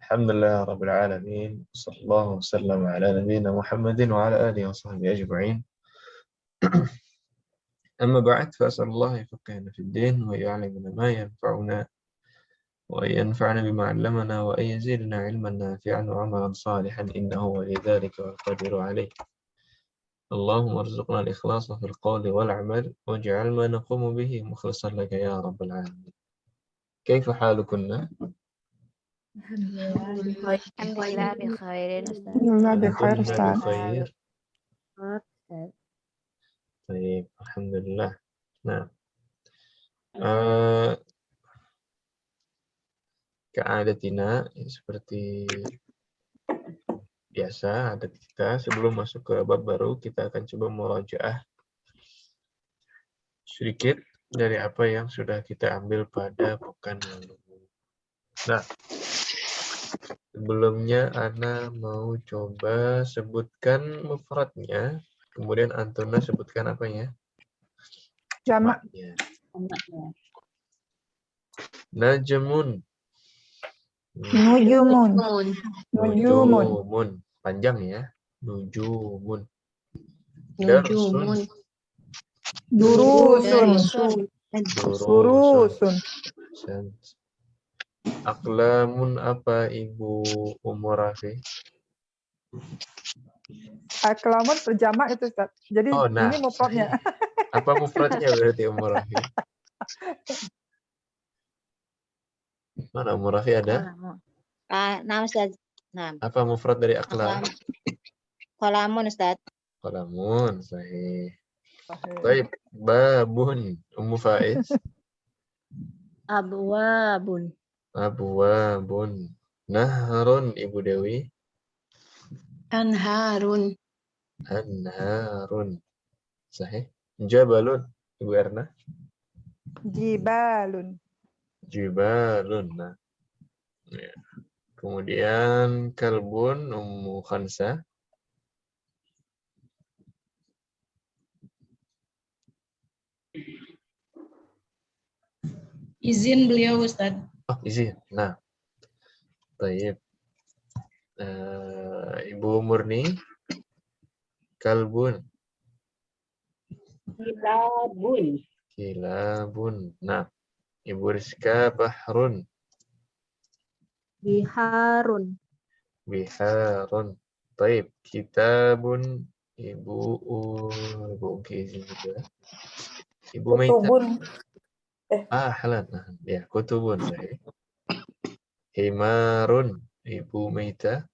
الحمد لله رب العالمين، صلى الله وسلم على نبينا محمد وعلى آله وصحبه أجمعين. أما بعد، فأسأل الله يفقهنا في الدين ويعلمنا ما ينفعنا وأن ينفعنا بما علمنا وأن يزيدنا علما نافعا وعملا صالحا إنه ولي ذلك والقادر عليه. اللهم ارزقنا الإخلاص في القول والعمل واجعل ما نقوم به مخلصا لك يا رب العالمين. كيف حالكن؟ Alhamdulillah بخير Ustaz. Alhamdulillah بخير أنتن Ustaz. بخير؟ طيب، الحمد لله. Nah, keadatina seperti biasa, adat kita sebelum masuk ke bab baru, kita akan coba murajaah sedikit dari apa yang sudah kita ambil pada pekan lalu. Nah, sebelumnya Ana mau coba sebutkan mufradnya, kemudian Antuna sebutkan apanya? Jamak. Najmun. Nujumun. Nujumun. Nujumun. Panjang ya. Nujumun. Darsun. Durusun. Durusun. Aklamun apa Ibu Ummu Rafi? Aklamun berjamak itu Ustaz. Jadi ini mufradnya. Apa mufradnya berarti Ummu Rafi? Mana Ummu Rafi ada? Nah Ustaz. Nah. Apa mufrad dari aklam? Qalamun Ustaz. Qalamun, sahih. Baik, babun Ummu Faiz. Abwabun. Abwabun. Nahrun Ibu Dewi. Anharun. Anharun. Sahih. Jabalun Ibu Erna. Jibalun. Jibalun. Nah. Ya. Kemudian kalbun Ummu Khansa. Izin beliau Ustaz. Oh, izin. Nah. Baik. Ibu Murni. Kalbun. Kilabun. Kilabun. Nah. Ibu Rizka Bahrun. Biharun. Biharun. Baik. Kitabun. Ibu Gizi juga. Ibu Maita. Halan. Ya, kutubun. Himarun. Ibu Maita.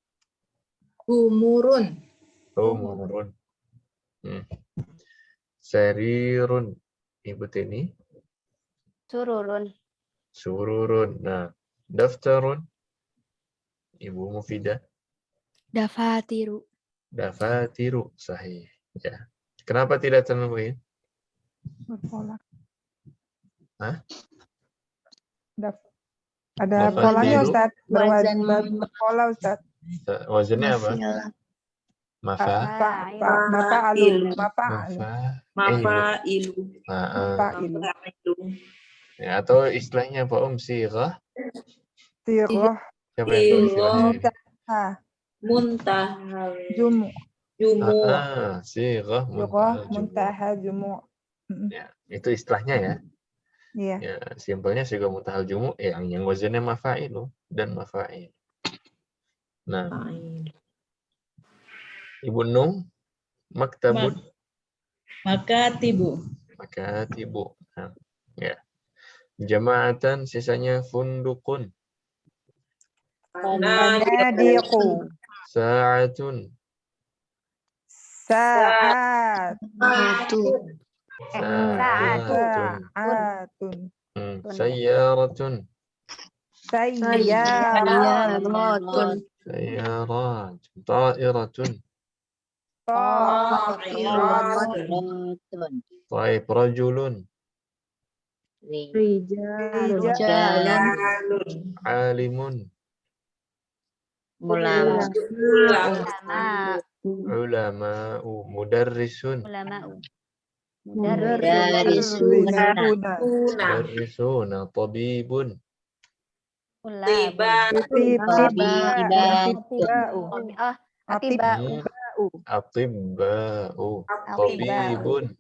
Umurun. Umurun. Sarirun. Ibu Tini. Sururun. Sururun. Nah, daftarun. Ibu Mufidah. Dafatiru. Dafatiru. Sahih. Ya. Kenapa tidak tanwin? Berpola. Hah? Ada polanya Ustaz. Berpola Ustaz. Wazannya apa? Mafa'alu. Mafailu. Ya, atau istilahnya apa Sighah? Sighah. Siapa yang tahu istilahnya ini? Muntaha. Jumu. Sighah muntaha jumu. Ya, itu istilahnya ya. Iya. Ya, simpelnya sighah muntahal jumu yang wazannya mafa'ilu dan mafa'il. Nah. Ibu Nung, maktabun. Makatibu. Nah, ya. Jama'atan sisanya fundukun. Fanadiqu. Sa'atun. Sa'atun. Sayyaratun. Sayyaratun. Sayyarat. Ta'iratun. Taib. Rajulun. Rijalun. Alimun. Ulama'u. Mudarrisun. Mudarrisuna. Tabibun. Tulabun. Atiba'u. Atibba'u. Atibba'u. Tabibun.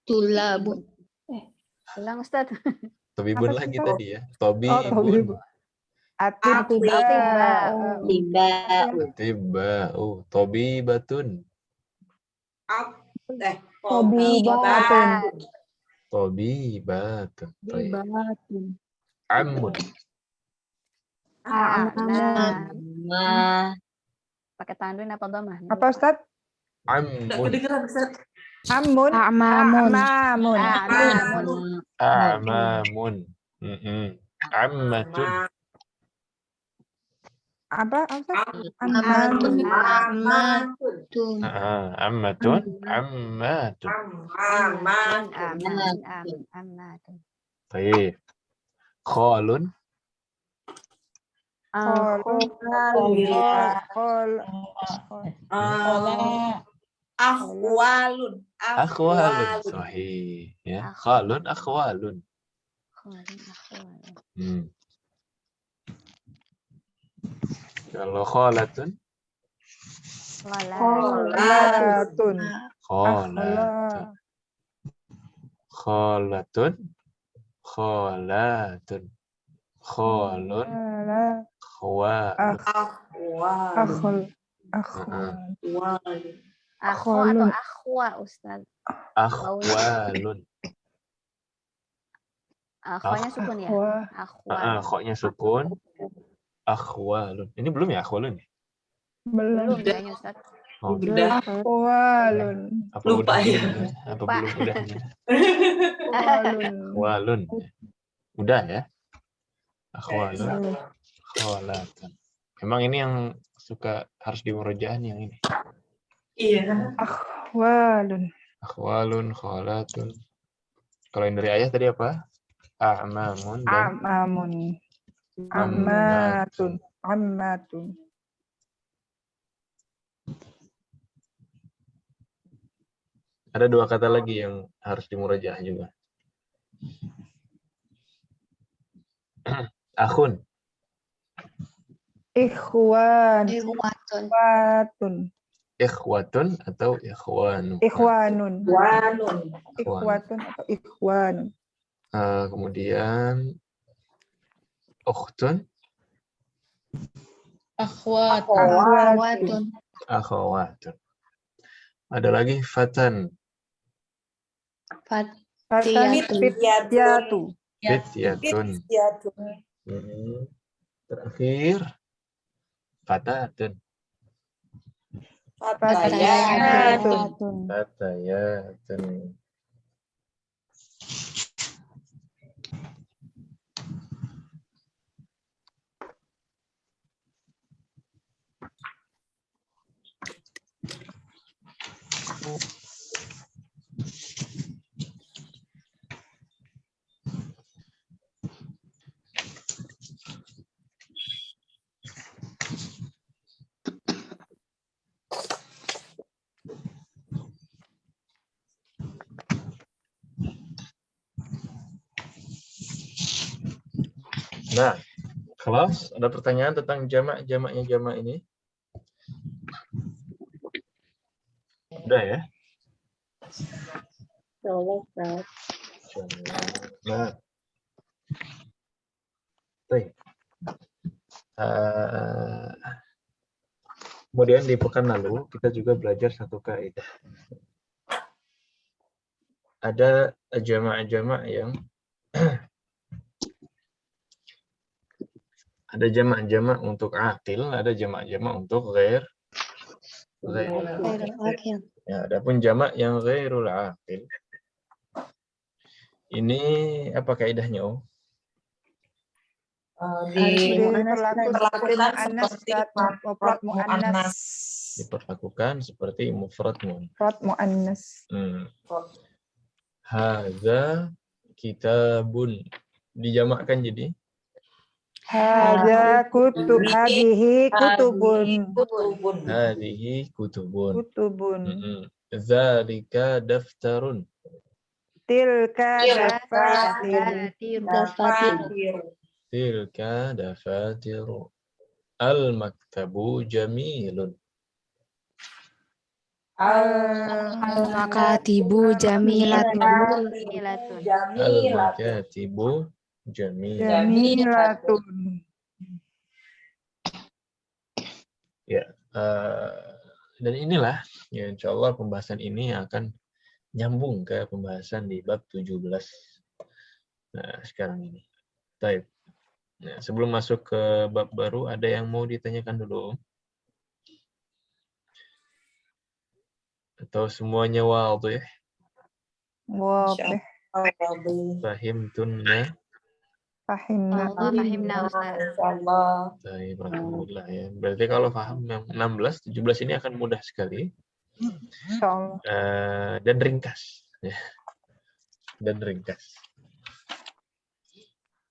Tulabun. Ulang Ustaz. Tabibun Apa sih, lagi Ustaz? tadi ya. Tabibun. tabibun. Atiba'u. Atibba'u. Tabibatun. Tabibatun. Tabibatun. Baik. Tibatun. Ammun. Pakai tanwin apa dhamma? Apa Ustaz? Ammun. Amun. A'mamun. A'mamun. A'mamun. Ammatun. Apa Ustaz? Ammatun. Ammatun. Ammatun. Ammatun. Ammatun. Baik. Khalun. Akhwalun. Akhwalun. Sahih. Ya. Khalun. Akhwalun. Kalau khalatun. Khalatun. Khalatun. Khalatun. Khalun. Khawalun. Akho atau akhwa Ustaz? Akhwalun. Akhwanya sukun ya? Akhwa. Khoknya sukun. Akhwalun. Ini belum ya akhwalun? Belum kayaknya Ustaz. Oh, Akhwalun. apa lupa ya? Apa belum udahnya? Akhwalun. Udah ya? Akhwalun. Khalatun. Memang ini yang suka harus dimurojaah yang ini. Iya. Akhwalun. Akhwalun, khalatun. Kalau yang dari ayah tadi apa? A'mamun dan A'mamun. Ammatun. Ammatun. ada dua kata lagi yang harus dimurojaah juga. Akhun. Ikhwan. Ikhwatun. Ikhwatun atau ikhwanu. Ikhwanun. Wanun. Ikhwatun atau ikhwanun. Kemudian ukhtun. Akhwatun. Akhawatun. Ada lagi fatan. Fityatu. Fityatun. Terakhir fatatun. Fatayatun. Nah, kelas ada pertanyaan tentang jamaknya jamak ini? Udah ya? Nah, baik. Kemudian di pekan lalu kita juga belajar satu kaidah. Ada jamak-jamak yang ada jamak-jamak untuk akil, ada jamak-jamak untuk ghair. Ya, adapun jamak yang ghairul akil. Ini apa kaidahnya, Om? Diperlakukan seperti mufrad muannas. Hadza kitabun. Dijamakkan jadi Hadza kutub. Hadihi kutubun. hadihi kutubun. Kutubun. Dzalika daftarun. Tilka dafatir. Dafatir. Tilka dafatiru. Al-maktabu jamilun. Al-makatibu jamilatun. Al-makatibu jamilun. Jamilatun. Ya, dan inilah ya insya Allah pembahasan ini akan nyambung ke pembahasan di bab 17. Nah, sekarang ini. Baik. Nah, sebelum masuk ke bab baru, ada yang mau ditanyakan dulu? Atau semuanya wadih? Wadih. Fahimtunna? Fahimna. Fahimna Ustaz. Baik, alhamdulillah ya. Berarti kalau paham yang 16, 17 ini akan mudah sekali. Insyaallah. Dan ringkas. Ya. Dan ringkas.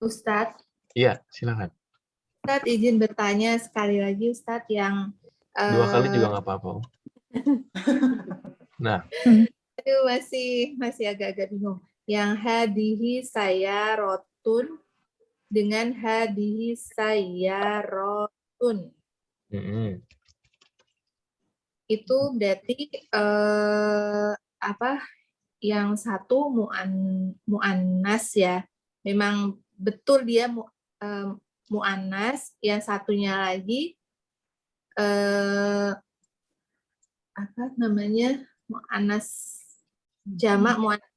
Ustadz, Iya, silakan. Ustadz izin bertanya sekali lagi Ustadz yang 2 kali juga nggak apa-apa. Nah, aduh, masih agak-agak bingung. Yang hadihi saya rotun dengan hadihi saya rotun. Itu berarti apa? Yang satu muannas ya. Memang betul dia muannas, yang satunya lagi apa namanya? Muannas jamak muannas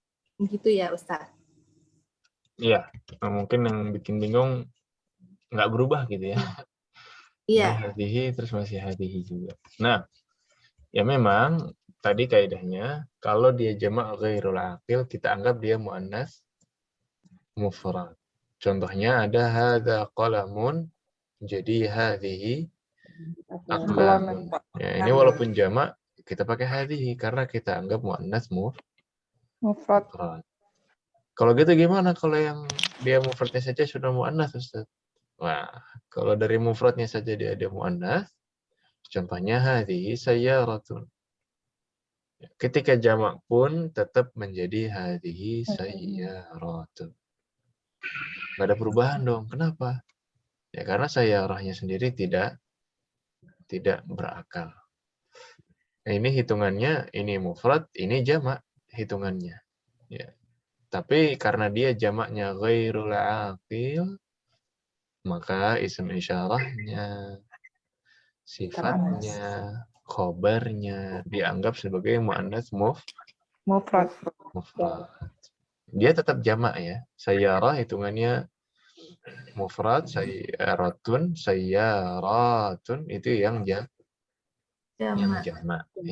gitu ya, Ustaz. iya. Mungkin yang bikin bingung nggak berubah gitu ya. Iya. Hadihi terus masih hadihi juga. Nah, ya memang tadi kaidahnya kalau dia jamak ghairul aqil kita anggap dia muannas mufrad. Contohnya ada hadza qalamun jadi hadhihi aqlamun. Ya, ini walaupun jamak kita pakai hadhihi karena kita anggap muannas Mufrad. mufrad. Kalau gitu gimana kalau yang dia mufradnya saja sudah muannas, Ustaz? Wah, kalau dari mufradnya saja dia ada muannas, contohnya hadhihi sayyaratun. Ketika jamak pun tetap menjadi hadhihi sayyaratun. Nggak ada perubahan dong. Kenapa? Ya karena sayyarahnya sendiri tidak berakal. Nah, ini hitungannya, ini mufrad, ini jamak hitungannya. Ya. Tapi karena dia jamaknya ghairul aqil, maka isim isyarahnya, sifatnya, khobarnya dianggap sebagai muannats Mufrad. mufrad. Dia tetap jamak ya. Sayyarah hitungannya mufrad, sayyaratun itu yang jamak. Ya,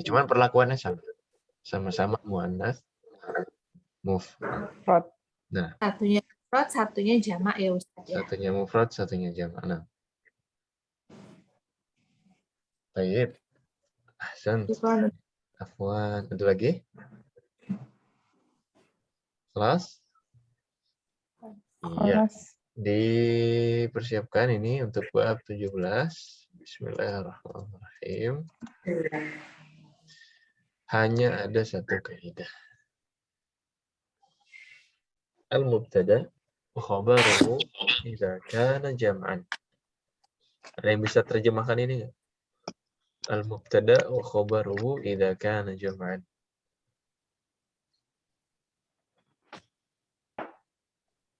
cuman perlakuannya sama. Sama-sama muannats mufrad. Nah, Satunya mufrad, satunya jamak ya, Ustaz. satunya mufrad, satunya jamak. Nah. Baik. Ahsan. Afwan. Ada lagi? Kelas? Iya. Dipersiapkan ini untuk bab 17. Bismillahirrahmanirrahim. Hanya ada satu kaidah. Al-mubtada khabaruhu idza kana jam'an. Ada yang bisa terjemahkan ini enggak? Al-mubtada wa khabaruhu idza kana jam'an.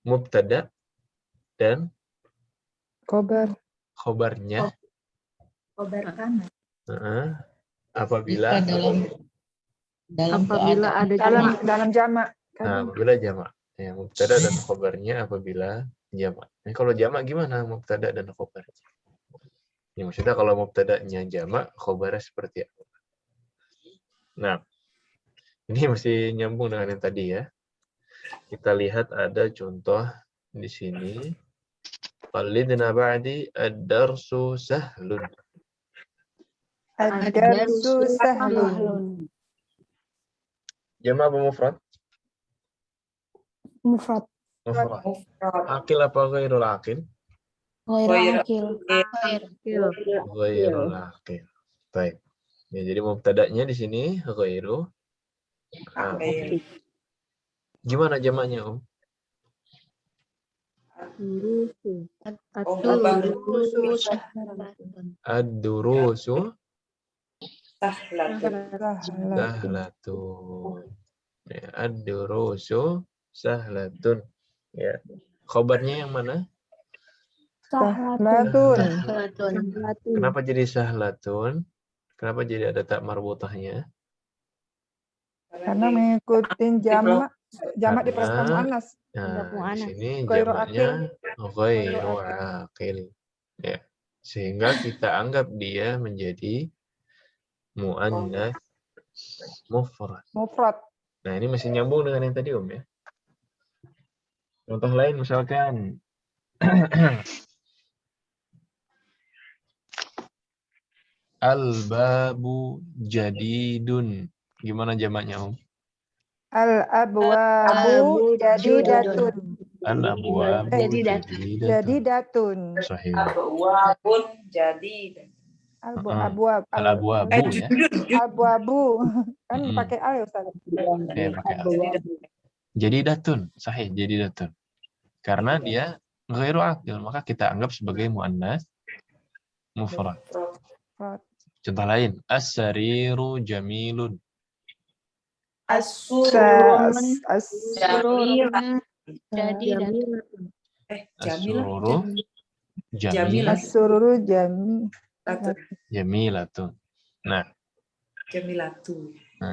Mubtada dan khabarnya apabila dalam jamak. Apabila jamak. Ya, mubtada dan khabarnya apabila jamak. Ini kalau jamak gimana mubtada dan khabarnya? Ya, maksudnya kalau mubtadanya jamak, khabarnya seperti apa? Nah, ini masih nyambung dengan yang tadi ya. Kita lihat ada contoh di sini. Qalidna ba'di ad-darsu sahlun. Ad-darsu sahlun. Jamak apa mufrad? Mufrad. Mufrad. Akil apa ghairul akil? Ghairul akil. Ghairul akil. Baik. Ya, jadi mubtada'nya di sini ghairu akil. Gimana jamaknya, Om? Ad-durusu sahlatun. Ya, ad-durusu sahlatun. Ya. Khobarnya yang mana? Sahlatun. Kenapa jadi sahlatun? Kenapa jadi ada tak marbutahnya? Karena mengikuti jamak diperaskan muannas. Nah, di sini Ghairu jamaknya ghairu aqil. Ya. Sehingga kita anggap dia menjadi muannats mufrad. Mufrad. Nah, ini masih nyambung dengan yang tadi, Om, ya. Contoh lain misalkan al-babu jadidun. Gimana jamaknya, Om? Al-abwabu jadidatun. Al-abwabu Jadidatun. Sahih. Abwabun jadid. Al-abwab. Al-abwabu ya. Al-abwabu. Kan Mm-mm. pakai al ya, Ustaz. Pakai al. Jadidatun, sahih, jadidatun. Karena dia ghairu aqil, maka kita anggap sebagai muannas mufrad. Contoh lain, as-sariru jamilun. As-surur As-sururu As-sururu jamilatun. Nah,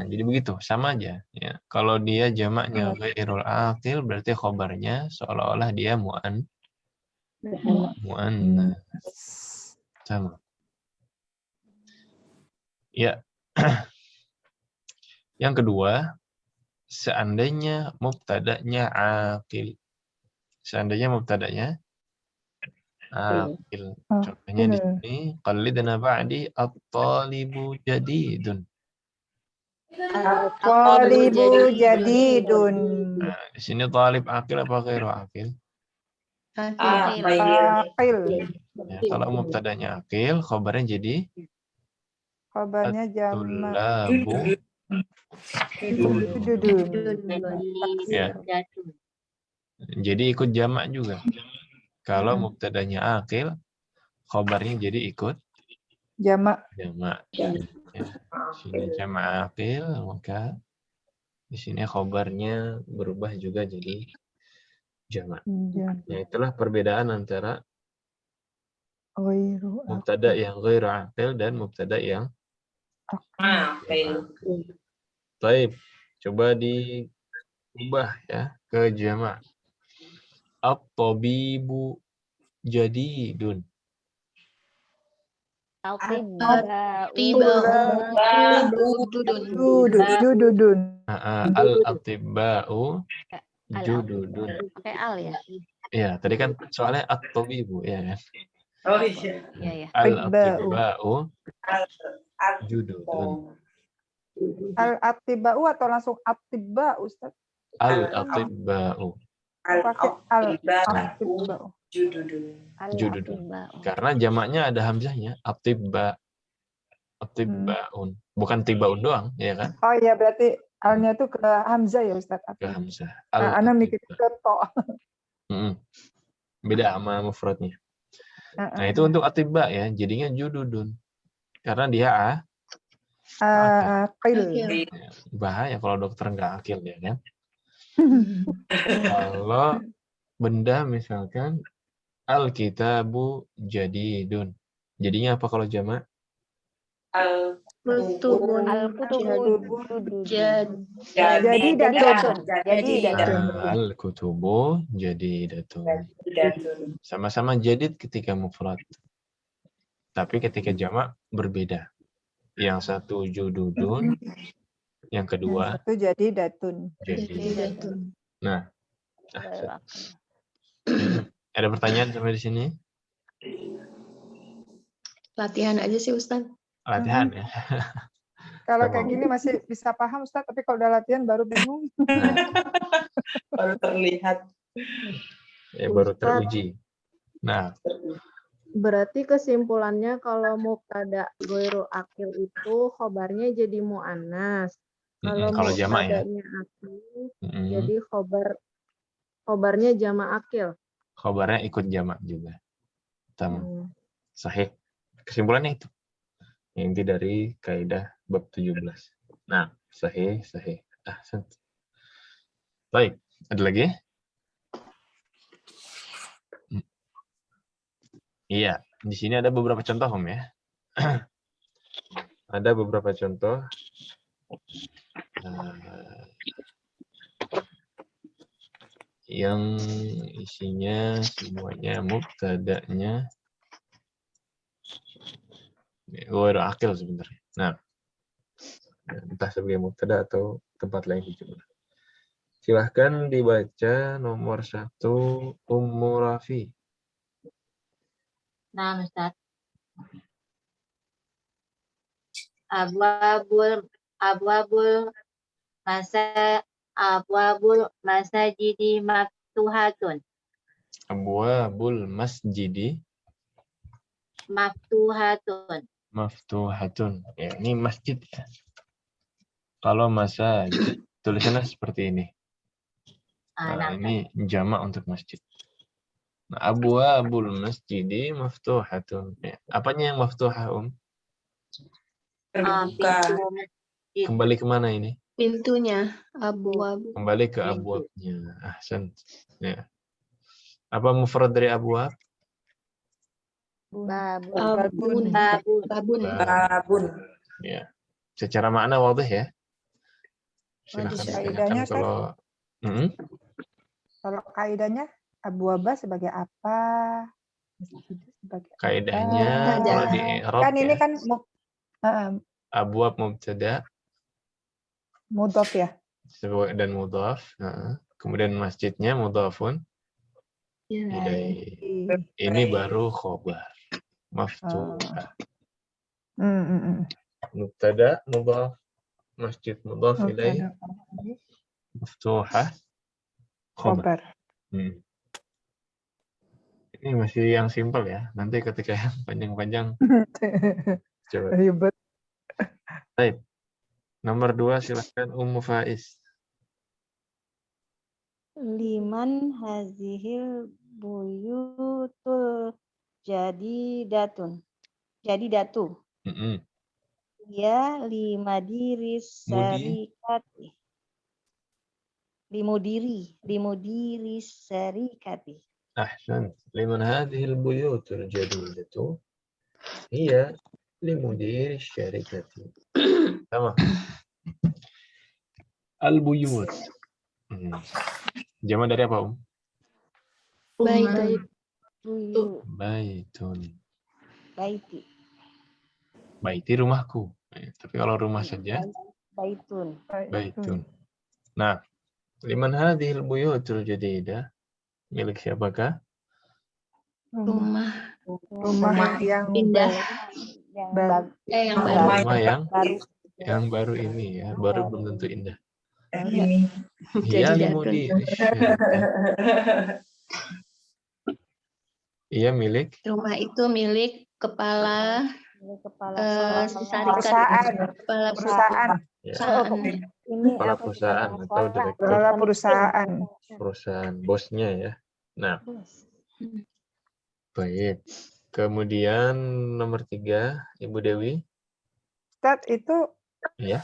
jadi begitu, sama aja ya. Kalau dia jamaknya ghairul aqil berarti khobarnya seolah-olah dia muannas. Sama. Ya. Yang kedua, seandainya mubtada'nya aqil. Seandainya mubtada'nya aqil. Contohnya di sini, qallidna ba'di at-talibu jadidun. At-talibu jadidun. Nah, di sini talib aqil apa ghairu aqil? Aqil. Ya, kalau mubtada'nya aqil, khabarnya jadi Kabarnya jamak. at-tullabu Jududun. ya. Jadi ikut jamak juga. Kalau mubtada'nya aqil, khabarnya jadi ikut Jamak. jamak. Ya. Di sini jamak aqil, maka di sini khabarnya berubah juga jadi jamak. Ya, itulah perbedaan antara mubtada yang ghairu aqil dan mubtada yang aqil. Baik, coba diubah ya ke jamak. At-tabibu jadidun. Jududun. Al-atibba'u jududun. Pakai al ya? Ya, tadi kan soalnya at-tabibu ya kan. Oh iya. Iya. Al-atibba'u jududun. Al-atiba'u atau langsung atibba, Ustaz? Al-atibba'u. Al-atiba'u. Jududun. Karena jamaknya ada hamzahnya, atibba. Atibba'un. Bukan tibaun doang, ya kan? Oh iya, berarti alnya itu ke hamzah ya, Ustaz? Ke hamzah. Ana mikir ke to. Beda sama mufradnya. Nah, itu untuk atibba ya, jadinya jududun. Karena dia aqil. Ya, bahaya kalau dokter nggak akil ya kan. Kalau benda misalkan al-kitabu jadidun. Jadinya apa kalau jamak? Al-kutubun Al-kutubu jadidatun. Sama-sama jadid ketika mufrad. Tapi ketika jamak berbeda. Yang satu jududun, yang kedua satu jadidatun. Nah, ada pertanyaan sampai di sini? Latihan aja sih, Ustaz. Latihan ya. Kalau kayak gini masih bisa paham, Ustaz, tapi kalau udah latihan baru bingung. Baru terlihat. Ya, baru teruji. Nah, berarti kesimpulannya kalau mubtada ghairu aqil itu khobarnya jadi muannas. Kalau Kalau jamak ya. mubtada'nya akil, Mm-mm. jadi khobarnya jamak akil. Khobarnya ikut jamak juga. Sama. Hmm. Sahih. Kesimpulannya itu. Inti dari kaidah bab 17. Nah, sahih. Ahsan. Baik, ada lagi? Iya, di sini ada beberapa contoh, Om ya. Ada beberapa contoh. Yang isinya semuanya mubtada'nya ghairu akil sebenarnya. Nah, entah sebagai mubtada atau tempat lain juga. Silahkan dibaca nomor 1 Ummu Rafi. Nah, Ustaz. Abwabul masajidi maftuhatun. Abwabul masjidi maftuhatun. Ya, ini masjid ya. Kalau masajid tulisannya seperti ini. Nah, ini jamak untuk masjid. Nah, abwabul masjidi maftuhatun. Ya. Apanya yang maftuhah, Terbuka. Kembali kemana ini? Pintunya abwab. Kembali ke abwabnya. Ahsan. Ya. Apa mufrad dari abwab? Babun. Babun. Ya. Secara makna wadih ya. Silakan Kaidahnya, ditanyakan kalau Kalau kaidahnya abwaba sebagai apa? Masjid sebagai kaidahnya apa? kalau di i'rab Kan ini ya, kan abwab mubtada mudhof ya. dan mudhaf. Kemudian masjidnya mudhafun ilaih. Ini baru khobar. Maftuhah. Mubtada mudhaf, masjid mudhaf ilaih, maftuhah khobar. Ini masih yang simpel ya. Nanti ketika yang panjang-panjang coba. Ribet. Baik. Nomor 2 silakan Ummu Faiz. Liman hazihil buyutul jadidatu. Ya limadiris syarikati. Limudiri syarikati. Ahsan. Liman hadhil buyutul jadidatu hiya limudiri syarikati. Sama. Al-buyut. Jamak dari apa, Baitun. Baiti rumahku. Tapi kalau rumah saja baitun. Nah, liman hadhil buyutul jadidah milik siapakah? Rumah yang indah. Yang baru ini ya, baru belum tentu indah. Ini. Iya limudi. Iya milik. Rumah itu milik kepala perusahaan. Ya. Kepala perusahaan atau direktur Kepala perusahaan. Perusahaan bosnya ya. Nah, baik. Kemudian nomor 3 Ibu Dewi. Ustaz, itu Ya.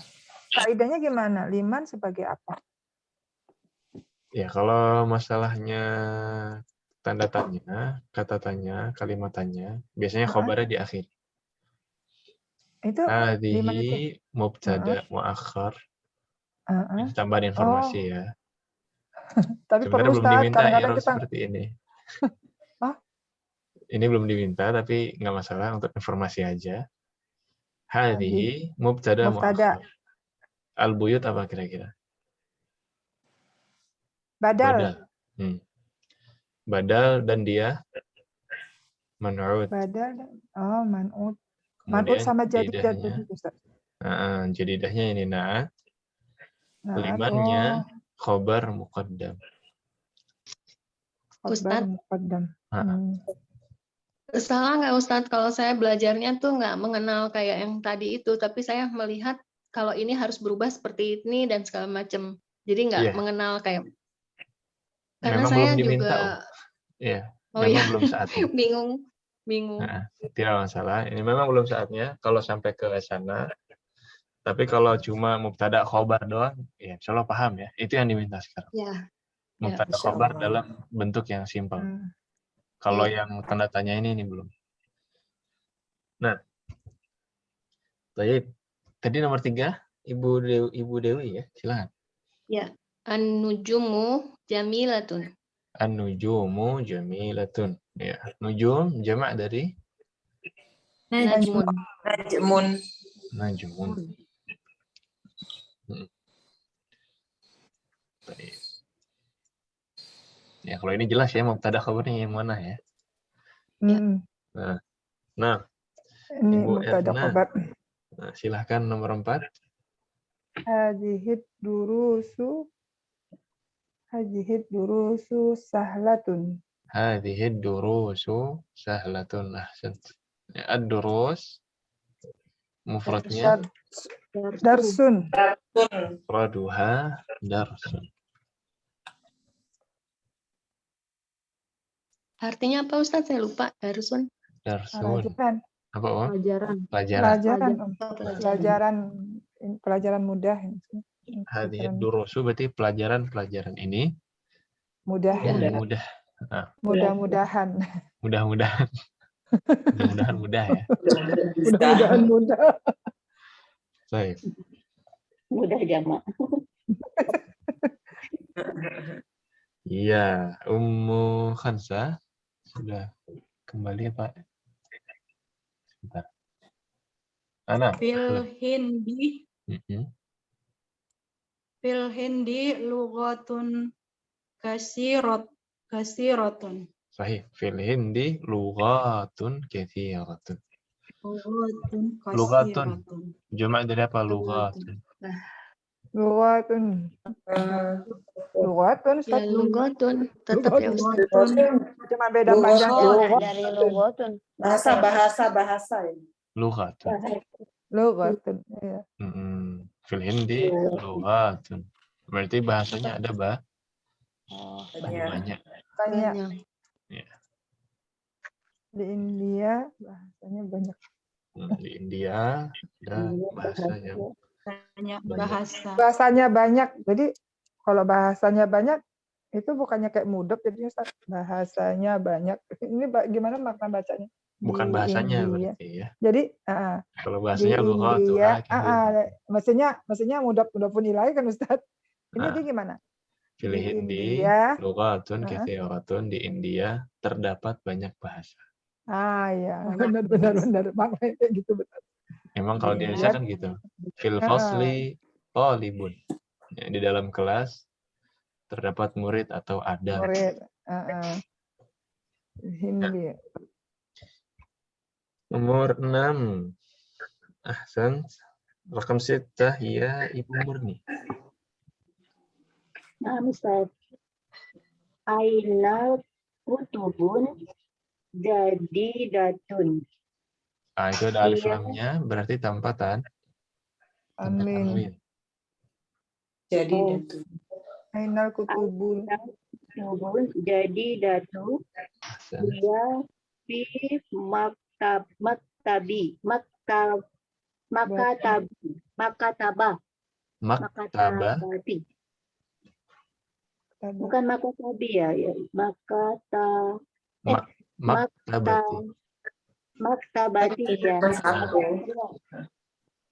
kaidahnya gimana? Liman sebagai apa? Ya, kalau masalahnya tanda tanya, kata tanya, kalimat tanya, biasanya khobarnya di akhir. Itu Hadhihi mubtada muakhar. Tambahan informasi ya. Tapi sebenarnya belum diminta kadang-kadang i'rab kita seperti ini. Ini belum diminta, tapi nggak masalah untuk informasi aja. Hadhihi mubtada muakhar. Al-buyut apa kira-kira? badal. Badal dan dia man'ud. Badal. Oh, man'ud. Kemudian Man'ud sama jadidah jadidahnya. begitu, Ustaz. Jadidahnya ini na'at. Limannya khobar muqaddam. Ustaz. Muqaddam. Salah nggak Ustaz kalau saya belajarnya tuh nggak mengenal kayak yang tadi itu, tapi saya melihat kalau ini harus berubah seperti ini dan segala macam. Jadi nggak Iya. mengenal kayak karena Memang saya belum diminta, juga Iya, oh memang ya belum saatnya. bingung. Nah, tidak masalah. Ini memang belum saatnya kalau sampai ke sana. Tapi kalau cuma mubtada khobar doang, ya insya Allah paham ya. Itu yang diminta sekarang. Ya. Mubtada insya khobar Allah. dalam bentuk yang simpel. Kalau Iya. yang tanda tanya ini belum. Nah, baik. Tadi nomor 3, Ibu Dewi ya, silakan. Ya. An-nujumu jamilatun. An-nujumu jamilatun. Ya, nujum jamak dari Najmun. Najmun. najmun. Baik. Ya, kalau ini jelas ya mubtada khabarnya yang mana ya. Nah, Ini Ibu mubtada Erna. khabar. Nah, silahkan nomor 4. Hadhid durusu sahlatun. Hadhihi durusu sahlatun. Ahsant. Ya, ad-durus mufradnya Darsun. mufraduha darsun. Artinya apa Ustaz? Saya lupa. Darsun. Darsun. Pelajaran. Apa, Om? Pelajaran. Pelajaran. Pelajaran mudah. Hadhihi durusu berarti pelajaran ini Mudah. yang mudah. Mudah-mudahan. Mudah-mudahan. Mudah-mudahan mudah ya. Mudah-mudahan mudah. Baik. Mudah jamak. Iya, Ummu Khansa sudah kembali Pak. Sebentar. Ana. Fil hindi lughatun kasiratun. Sahih. Fil hindi lughatun katsiratun. Lughatun. Jamak dari apa? Lughatun. Lugatun. Ya, lugatun. Tetap ya Ustaz. Cuma beda panjang. Dari lughatun. Bahasa ini. Lughatun. Lugatun. Iya. Fil hindi lughatun. Berarti bahasanya ada banyak. Banyak. Ya. Di India bahasanya banyak. Di India ada bahasa yang Banyak bahasa. Bahasanya banyak. Jadi kalau bahasanya banyak itu bukannya kayak mudok jadi Ustaz. Bahasanya banyak. Ini gimana makna bacanya? bukan Di bahasanya India. berarti ya. Jadi Kalau di bahasanya lughatun. India, mestinya mudok pun ilahi kan Ustaz. Ini dia gimana? Fil Di hindi India. lughatun katsiratun. Di India terdapat banyak bahasa. Ya, benar. Maknanya kayak gitu benar. Memang kalau di Indonesia kan gitu. Fil fasli talibun. Ya, di dalam kelas terdapat murid atau ada. Murid. Hindi. Nomor 6. Ahsan. Rakam 6 ya Ibu Murni. Nah, Ustaz. Aina kutubun jadi datun. Itu ada alif lamnya berarti tanpa tanwin. Jadi datu. Ainal kutubun. Jadi datu. Ahsan. Dia fi maktabah. Bukan makatabi ya, maktabati ya.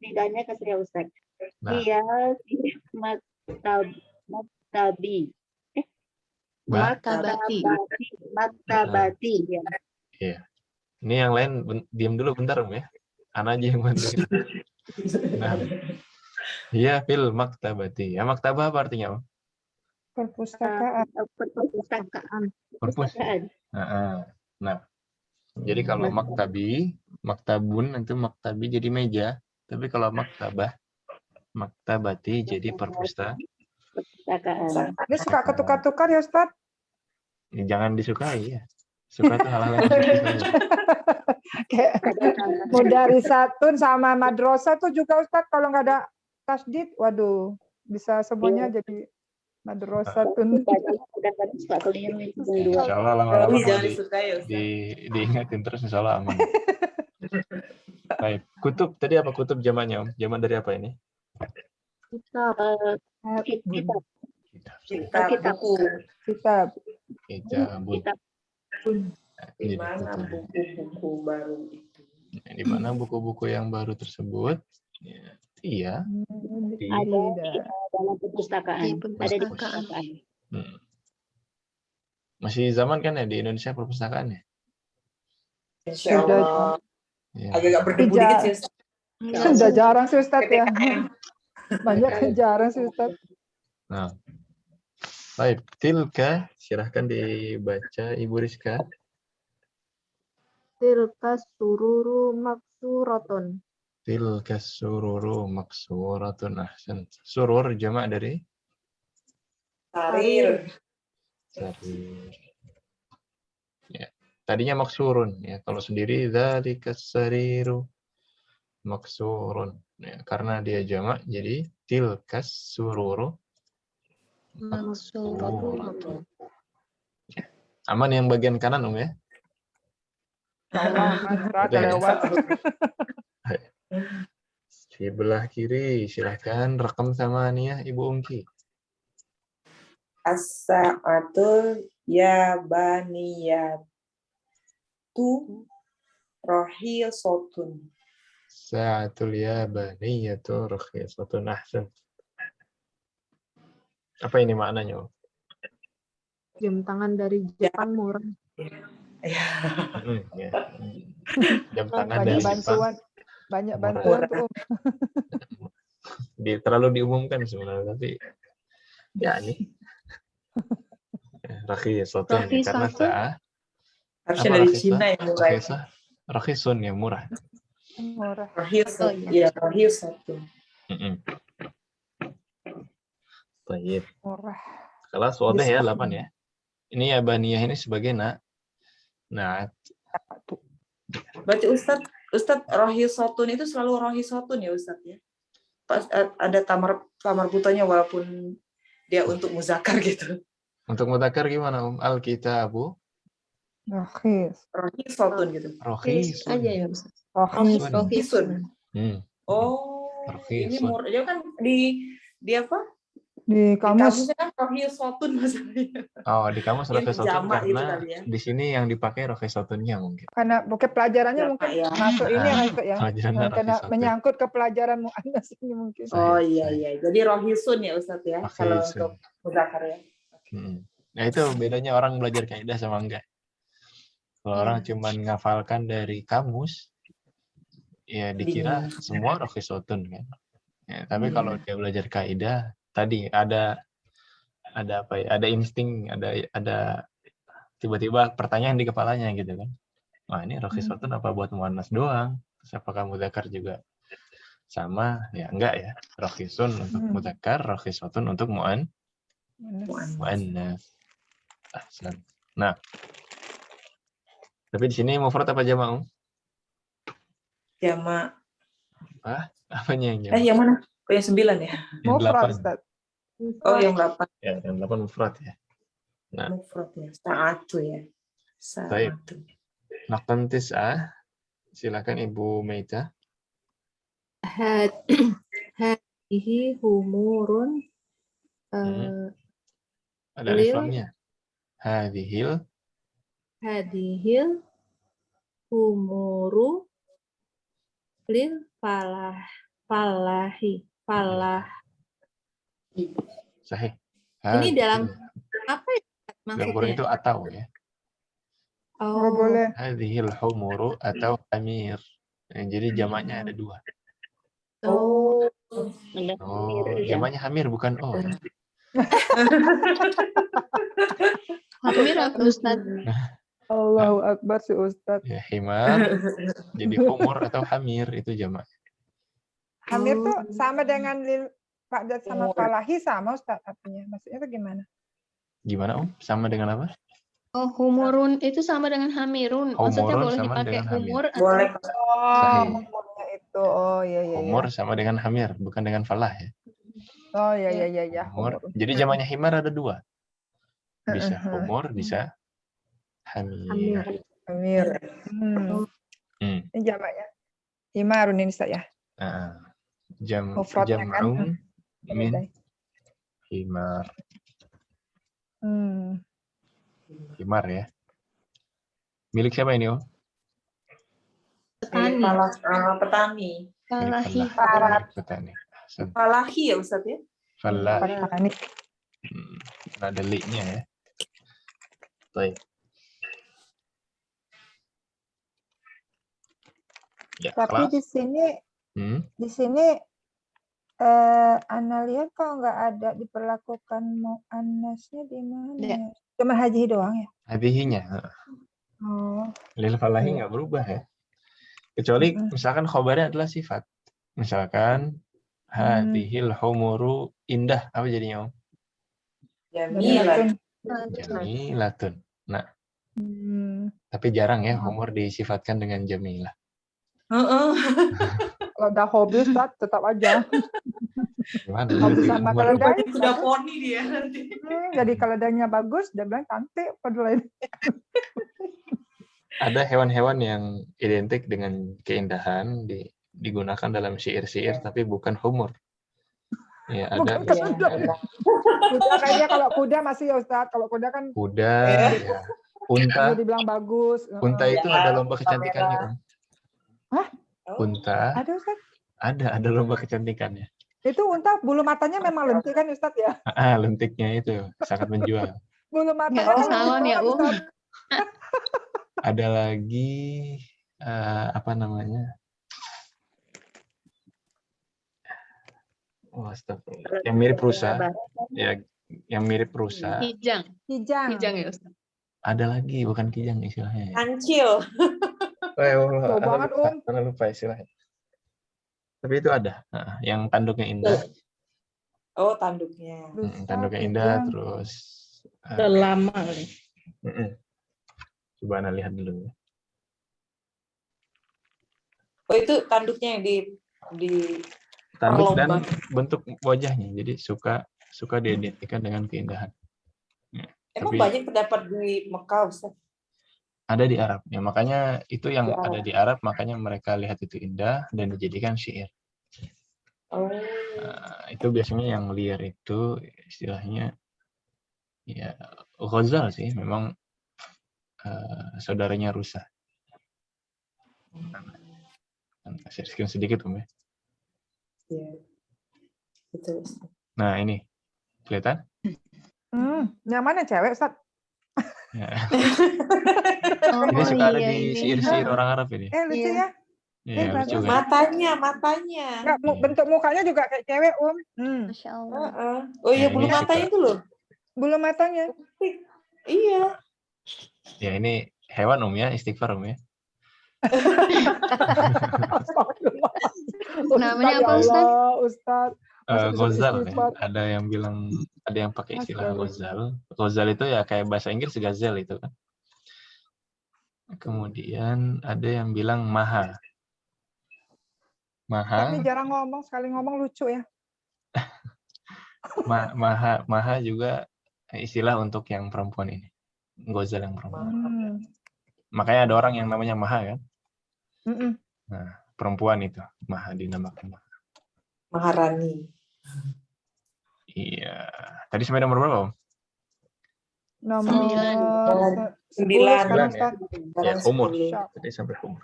Tidaknya kasih ya Ustaz. Dia maktabi. Maktabati ya. Iya. Ini yang lain diam dulu bentar Om ya. Ana aja yang bantuin. Nah. Iya, fil maktabati. Ya, maktabah apa artinya, Om? Perpustakaan. Perpustakaan. Nah, jadi kalau maktabun itu maktabi jadi meja. Tapi kalau maktabati jadi perpustakaan. Ini suka ketukar-tukar ya Ustaz? Jangan disukai ya. Suka itu hal-hal yang positif saja. Kayak mudarisatun sama madrasah tuh juga Ustaz kalau nggak ada tasdid, waduh, bisa semuanya jadi madrasatun. Suka keliru. Insya Allah lama-lama Tapi kalau jangan disukai ya Ustaz. diingatin terus insya Allah aman. Baik, kutub tadi apa kutub jamaknya Om? Jamak dari apa ini? Kitab. Kitab buku. Kitab. Kitabun. Di mana buku-buku baru itu? Di mana buku-buku yang baru tersebut? Ya, iya. Di Dalam perpustakaan. Di Ada di perpustakaan. perpustakaan. Masih zaman kan ya di Indonesia perpustakaan ya? Insya Allah. Ya. Agak berdebu dikit sih Ustaz. Sudah jarang sih Ustaz ya. Banyak yang jarang sih Ustaz. Nah, baik. Tilka, silahkan dibaca Ibu Rizka. Tilka sururu maksuratun. Tilka sururu maksuratun. Ahsan. Surur jamak dari Sarir. sarir. Ya. Tadinya maksurun ya. Kalau sendiri dzalika sariru maksurun. Ya, karena dia jamak jadi tilkas sururu maksuratun. Aman yang bagian kanan ya. Allah, Ustaz, Udah ya? lewat. Sebelah kiri, silahkan rekam sama Nia Ibu Ungki. As-sa'atul ya baniyatu rahisatun. Sa'atul yabaniyatu rakhisatun. Ahsan. Apa ini maknanya? Om? Jam tangan dari Jepang murah. Ya. Ya. Jam tangan Banyak dari bantuan. Jepang. Banyak Murah. bantuan tuh Om. Terlalu diumumkan sebenarnya, tapi ya ini rakhisatun ya, karena sa'a Harusnya apa dari rakhisa? Cina yang murah. Rakhisa? Rakhisun yang murah. Murah. Rahisatun. Ya, rahisatun. Baik. Murah. Kelas wadah ya 8 ya. Ini ya baniyah ini sebagai nah Berarti Ustaz rahisatun itu selalu rahisatun ya Ustaz ya? Pas ada tamar butonya walaupun dia untuk muzakkar gitu. untuk mudzakkar gimana Om? Al-kitabu Rohis. Rahisatun gitu. rohis. aja ya Ustaz. Rohis. Rohisun. Oh, ini Rohisun. dia kan di apa? Di Di kamus. kamusnya kan rahisatun masalahnya. Oh, di kamus Ini rohisatun jamak gitu karena kali ya. di sini yang dipakai rohisatunnya mungkin. Karena bukan pelajarannya Jamak mungkin ya. masuk ini ya Ustaz ya. Pelajarannya Karena rohisatun. menyangkut ke pelajaran muannas ini mungkin. Oh Sahih, iya sahih. iya. Jadi rohisun ya Ustaz ya. Kalau Rohisun. untuk muzakkar ya. Nah itu bedanya orang belajar kaidah sama enggak. Kalau orang cuma ngafalkan dari kamus, ya dikira semua rohisatun kan. Ya, tapi kalau dia belajar kaidah, tadi ada apa ya? Ada insting, ada tiba-tiba pertanyaan di kepalanya gitu kan. Wah ini rohisatun apa buat muannas doang? Terus apakah mudzakkar juga sama? Ya enggak ya. Rohisun untuk mudzakkar, rohisatun untuk muannas. Ahsan. Nah, tapi di sini mufrad apa jamak? Jamak. Apanya yang jamak? Yang mana? Oh yang 9 ya? Yang Mufrad 8. Ustaz. Oh yang 8. Ya, yang 8 mufrad ya. Nah, Mufrad ya. Sa'atu ya. baik. Sa'atu. Nakam tis'ah. Silakan Ibu Meita. Hadihi humurun Ada alif lamnya. Hadihil humuru lil falahi. sahih. Ini dalam apa ya dalam Quran itu maksudnya? atau ya. Oh, boleh. Hadihil humuru atau hamir. Jadi jamaknya ada 2. Oh. Jamaknya hamir bukan ya. Hamir apa Ustaz? Allahu Akbar si Ustaz. Ya, himar. Jadi humur atau hamir itu jamak. Hamir tuh sama dengan lil Pak sama falahi sama Ustaz artinya. Maksudnya itu gimana? Gimana Om? Sama dengan apa? Oh, humurun itu sama dengan hamirun. Maksudnya Humurun boleh sama dipakai dengan hamir. humur atau Boleh. Oh, humurnya itu. gitu. Oh iya iya iya. Humur sama dengan hamir, bukan dengan falah ya. Oh iya iya iya iya. Humur. Jadi jamaknya himar ada dua. Bisa humur, bisa hamir. Amir. Ini jamaknya. Himarun ini Ustaz ya. Nah, Mufradnya kan. jam'un min himar. Himar ya. Milik siapa ini, Om? Petani. Petani. Falahi. Petani. Falahi ya Ustaz ya? Petani. Ada li-nya ya. Baik. Ya, Tapi kelas. di sini Ana lihat kok nggak ada diperlakukan muannasnya di mana ya? Cuma haji doang ya? Hadihinya. Oh. Lil falahi nggak berubah ya. Kecuali misalkan khobarnya adalah sifat. Misalkan hadihil humuru indah. Apa jadinya, Om? Jamilatun. Nah. Tapi jarang ya humur disifatkan dengan jamilah. Kalau udah hobi Ustaz, tetap aja. Hobi sama keledai. Sudah poni dia nanti. Jadi keledainya bagus, dia bilang cantik. Padahal ada hewan-hewan yang identik dengan keindahan digunakan dalam syair-syair tapi bukan humor. Ya, ada. Kuda kayaknya kalau kuda masih ya Ustaz. Kalau kuda kan kuda, ya. Unta. Dibilang bagus. Unta itu ada lomba kecantikannya, Om. Hah? Unta. Ada Ustaz? Ada lomba kecantikannya. Itu unta bulu matanya memang lentik kan Ustaz ya? Lentiknya itu sangat menjual. Bulu matanya salon ya, Ustaz. Ada lagi apa namanya? Oh, astagfirullah. Yang mirip rusa. Ya, yang mirip rusa. Kijang ya Ustaz. Ada lagi, bukan kijang istilahnya. Kancil. Jauh banget, Karena lupa istilahnya. Tapi itu ada. Yang tanduknya indah. Oh, tanduknya. Tanduknya indah, terus. Udah lama kali. Coba Anda lihat dulu. Oh, itu tanduknya yang di tanduk dan bentuk wajahnya. Jadi suka diidentikan dengan keindahan. Ya, emang tapi banyak terdapat di Mekah, Ustaz? Ada di Arab. Ya, makanya itu yang ada di Arab, makanya mereka lihat itu indah dan dijadikan syair. Itu biasanya yang liar itu istilahnya ya Ghazal sih, memang saudaranya rusa. Saya screen sedikit, Om ya. Iya. Betul. Nah, ini kelihatan? Yang mana cewek, Ustaz? Ya. Ini suka ada di syair-syair orang Arab ini. Lucu ya? Iya, lucu kan? Matanya. Nggak, bentuk mukanya juga kayak cewek, Om. Masya Allah. Oh iya, bulu matanya itu loh. Bulu matanya. Iya. Ya, ini hewan, Om ya, istighfar, Om ya. Namanya apa, Ustaz? Ustaz. Ghazal ya. Ada yang bilang, ada yang pakai istilah Ghazal. Ghazal itu ya kayak bahasa Inggris Gazelle itu kan. Kemudian ada yang bilang maha. Tapi jarang ngomong, sekali ngomong lucu ya. Maha juga istilah untuk yang perempuan ini. Ghazal yang perempuan. Makanya ada orang yang namanya Maha kan. Nah, perempuan itu Maha dinamakan Maha. Maharani. Iya. Tadi sampai nomor berapa, Om? Nomor 9 ya, umur. Tadi sampai umur.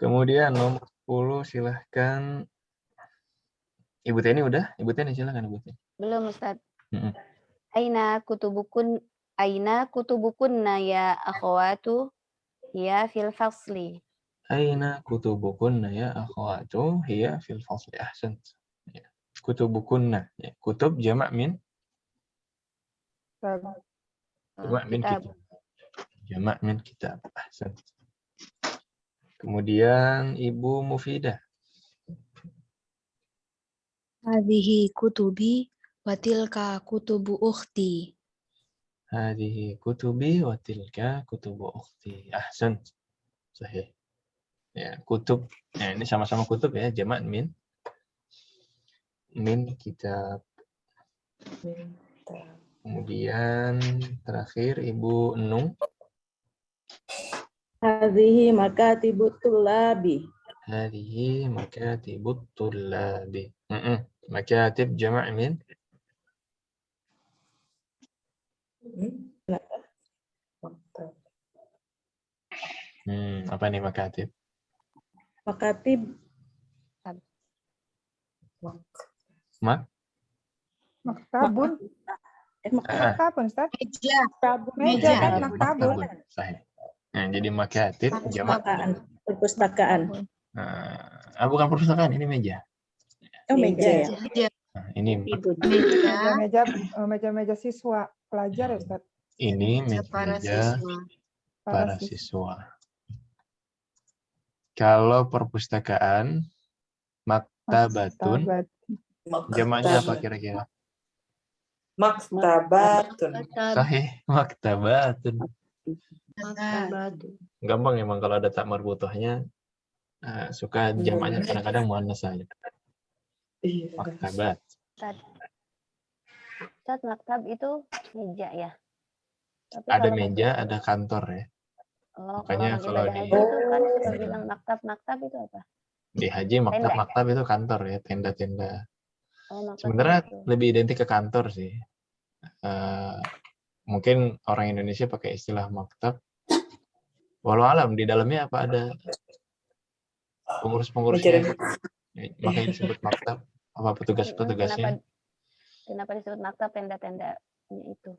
Kemudian nomor 10 silahkan. Ibu Teni udah? Ibu Teni silahkan, Ibu Teni. Belum, Ustaz. Aina kutubukunna ya akhwatu ya fil fasli. Aina kutubukunna ya akhwatu hiya fil fasli. Ahsan. Ya. Kutubukunna. Ya. Kutub jamak min? Jamak min kitab. Jamak min kitab. Ahsan. Kemudian Ibu Mufidah. Hadhihi kutubi wa tilka kutubu ukhti. Hadhihi kutubi wa tilka kutubu ukhti. Ahsan. Sahih. Ya, kutub. Ya, ini sama-sama kutub ya, jamak min. Min kitab. Kemudian terakhir Ibu Nung. Hadhihi makatibut tullabi. Hadhihi makatibut tullabi. Makatib jamak min. Apa nih makatib? Makatib Maktabun. Maktabun, Ustaz. Meja. Meja kan Meja. maktabun. Sahih. Nah, jadi makatib jamak. perpustakaan. Bukan perpustakaan, ini meja. Oh, meja ya. Meja. Nah, ini Meja-meja siswa pelajar ya, Ustaz. ini Para meja siswa. para siswa. Kalau perpustakaan, maktabatun, jamaknya apa kira-kira? Maktabatun. Sahih, maktabatun. Maktabatu. Gampang emang kalau ada tak marbutohnya, suka jamaknya kadang-kadang muannas saja. Maktabat. Ustaz, maktab itu meja ya? Tapi Ada kalau meja, ada kantor ya. Makanya kalau kalau ibadah di haji itu kan suka bilang maktab itu apa? di haji maktab itu kantor ya, tenda-tenda. Maktab Sebenarnya itu. lebih identik ke kantor sih. Mungkin orang Indonesia pakai istilah maktab. Walau alam di dalamnya apa ada pengurus-pengurusnya, makanya disebut maktab. Apa petugas-petugasnya? Kenapa disebut maktab tenda-tendanya itu?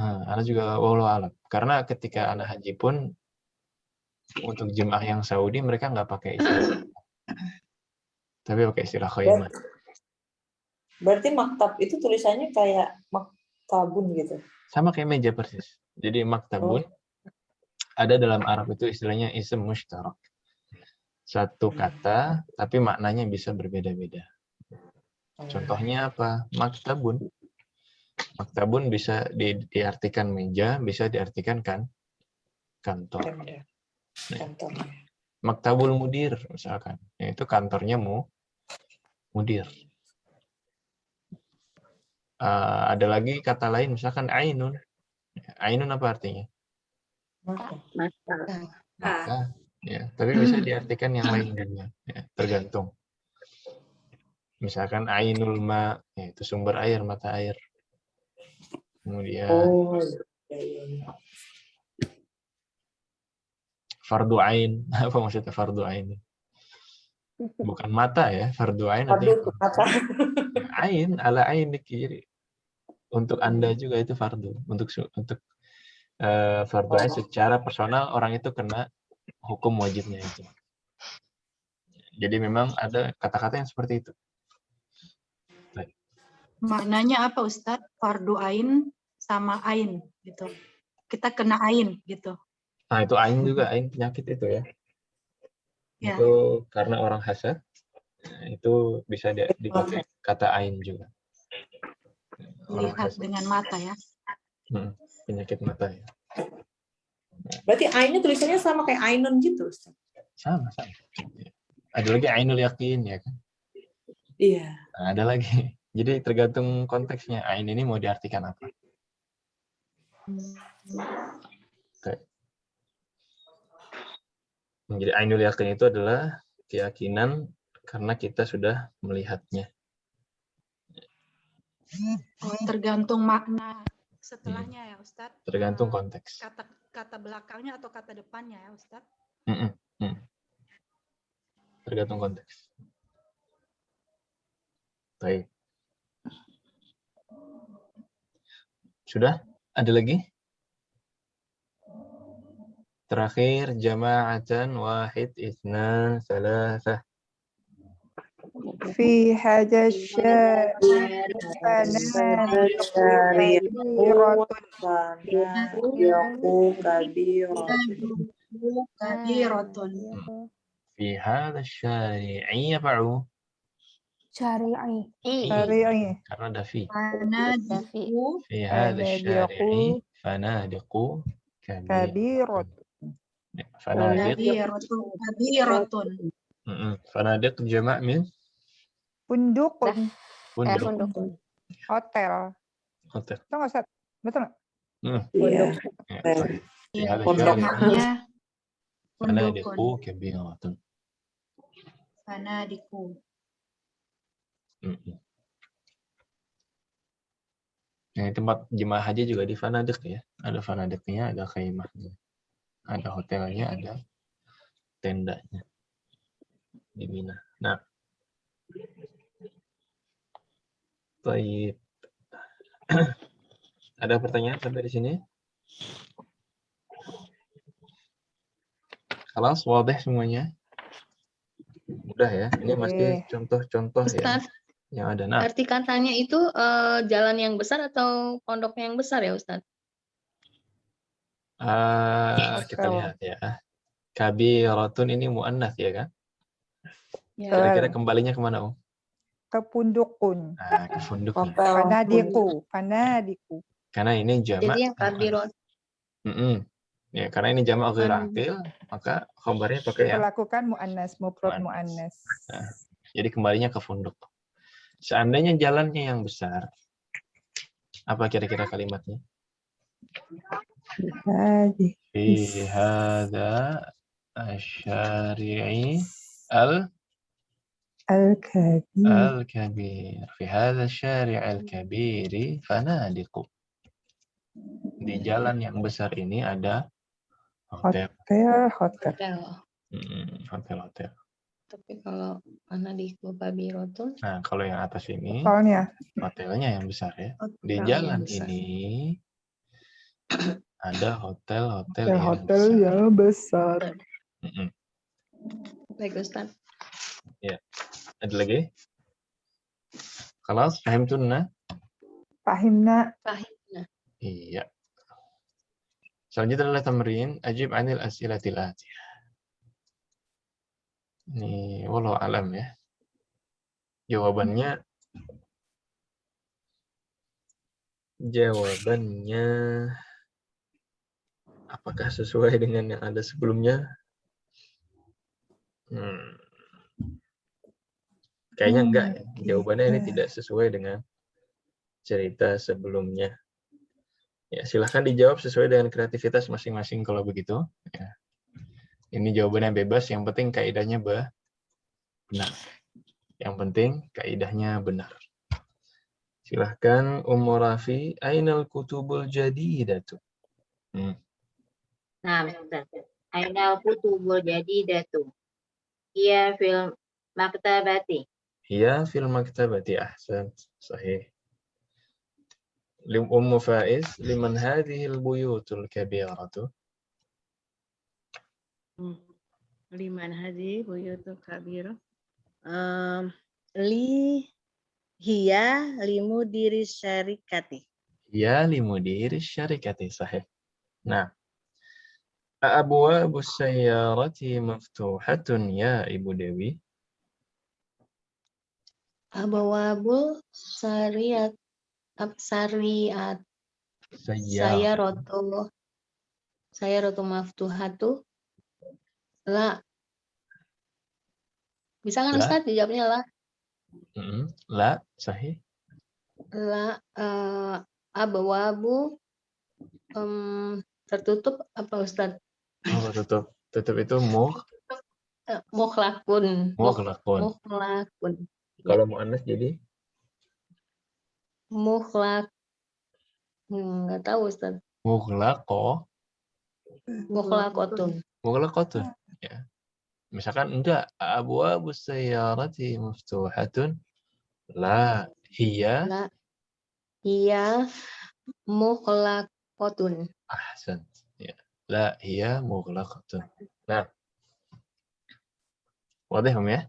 Ana juga walau alam. Karena ketika anak haji pun untuk jemaah yang Saudi mereka nggak pakai istilah, tapi pakai istilah khaimah. Berarti maktab itu tulisannya kayak maktabun gitu. Sama kayak meja persis. Jadi maktabun ada dalam Arab itu istilahnya ism mushtarak. Satu kata tapi maknanya bisa berbeda-beda. Contohnya apa? Maktabun. Maktabun bisa diartikan meja, bisa diartikan kantor. Maktabul mudir misalkan, yaitu kantornya mudir. Ada lagi kata lain misalkan ainun. Ainun apa artinya? Mata. Ya, tapi bisa diartikan yang lain juga. Ya, tergantung. Misalkan ainul ma, yaitu sumber air, mata air. Kemudian fardu ain. Apa maksudnya fardu ain? Bukan mata ya, fardu ain artinya ain ala ainik. Jadi untuk Anda juga itu fardu. Untuk fardu ain secara personal orang itu kena hukum wajibnya itu. Jadi memang ada kata-kata yang seperti itu. Maknanya apa Ustadz? Fardu ain sama ain gitu. Kita kena ain gitu. Nah, itu ain juga, ain penyakit itu ya. Ya. Itu karena orang hasad, itu bisa dipakai kata ain juga. Lihat dengan mata ya. Penyakit mata ya. Berarti ainnya tulisannya sama kayak ainun gitu, Ustaz? Sama. Ada lagi ainul yakin ya kan? Iya. Nah, ada lagi. Jadi tergantung konteksnya. Ain ini mau diartikan apa? Oke. Jadi ainul yakin itu adalah keyakinan karena kita sudah melihatnya. Tergantung makna setelahnya ya Ustadz. Tergantung konteks. Kata belakangnya atau kata depannya ya Ustadz. Tergantung konteks. Baik. Sudah? Ada lagi? Terakhir, jama'atan wahid itsnan salasah. Fi haja Kabiratun. Fi hadha syari'i yafa'u. Syari'i. Karena ada fi. Fanadiqu. Fi hadha syari'i fanadiqu kabiratun. Ya, fanadiq. Kabirotun. Fanadiq jama' min Pundukun, punduk. hotel. Hotel. Itu nggak usah, betul nggak? Iya. Ya, sahih. Fi hadha Pondok. syari' Namanya fanadiqu pundukun. kabiratun. Fanadiku. Nah, tempat jemaah haji juga di fanadiq ya. Ada fanadiqnya, ada khaimahnya. Ada hotelnya, ada tendanya di Mina. Nah, baik. Ada pertanyaan sampai di sini? Khalas, wadih semuanya. Mudah ya. Ini masih contoh-contoh Ustaz, yang ada. Nah, arti katanya itu jalan yang besar atau pondok yang besar ya Ustaz? kita lihat ya. Kabiratun ini mu'annas ya kan? Ya. Kira-kira kembalinya kemana, Om? Ke pundukun. Nah, ke funduknya. Fanadiku. Karena ini jamak. Jadi yang kabirot. Ya, karena ini jamak ghair aqil, maka khabarnya pakai yang Diperlakukan mu'annas, mufrad mu'annas. Nah, jadi kembalinya ke funduk. Seandainya jalannya yang besar, apa kira-kira kalimatnya? Fi hadza asy-syari'i al-kabir. Fi hadza asy-syari' al-kabiri fanadiqu. Di jalan yang besar ini ada hotel. Hotel. Hotel-hotel. Tapi kalau fanadiku kabirotun. Nah, kalau yang atas ini hotelnya yang besar ya. Di jalan ini ada hotel-hotel yang besar. Baik Ustaz. Ya. Ada lagi? Khalas, fahimtunna? Fahimna. Iya. Selanjutnya adalah tamrin ajib anil as'ilatil atiyah. Ini wallahu alam ya. Jawabannya apakah sesuai dengan yang ada sebelumnya? Kayaknya enggak ya. Jawabannya ini tidak sesuai dengan cerita sebelumnya. Ya, silahkan dijawab sesuai dengan kreativitas masing-masing kalau begitu. Ya. Ini jawabannya bebas, yang penting kaidahnya benar. Yang penting kaidahnya benar. Silahkan Ummu Rafi, ainal kutubul jadidatu. Nah, ainal kutubul jadidatu. Iya fil maktabati. Iya fil maktabati, ahsan, sahih. Ummu Faiz, liman hadhil buyutul kabiratu? Liman hadhi buyutul kabirah. Hiya limudiri syarikati. Ya limudiri syarikati, sahih. Nah, abwabus sayyarati maftuhatun ya Ibu Dewi. Abwabul syariat sayaratu maftuhatu. La. Bisa kan Ustaz dijawabnya la? La, sahih. La abwabu tertutup apa Ustaz? Oh, tutup. Tutup itu mughlaqun. Mughlaqun. Kalau muannas jadi mughlaq. Enggak tahu Ustaz. Mughlaqatun. Mughlaqatun. Ya. Misalkan enggak, abwabus sayyarati maftuhatun. La hiya mughlaqatun. Ahsan. Ya. La hiya mughlaqatun. Nah. Wadih ya?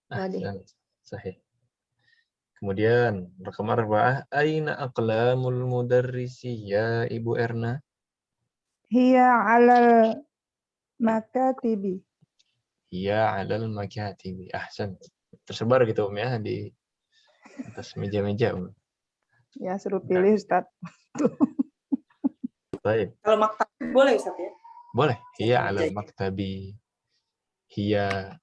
Ahsan. Sahih. Kemudian rakam 4, aina aqlamul mudarrisi ya Ibu Erna? Hiya 'alal makatibi. Hiya 'alal makatibi. Ahsan. Tersebar gitu ya di atas meja-meja. Ya, suruh pilih Ustaz. Baik. Kalau maktab boleh Ustaz ya? Boleh. Hiya Sambil 'alal maktabi. Hiya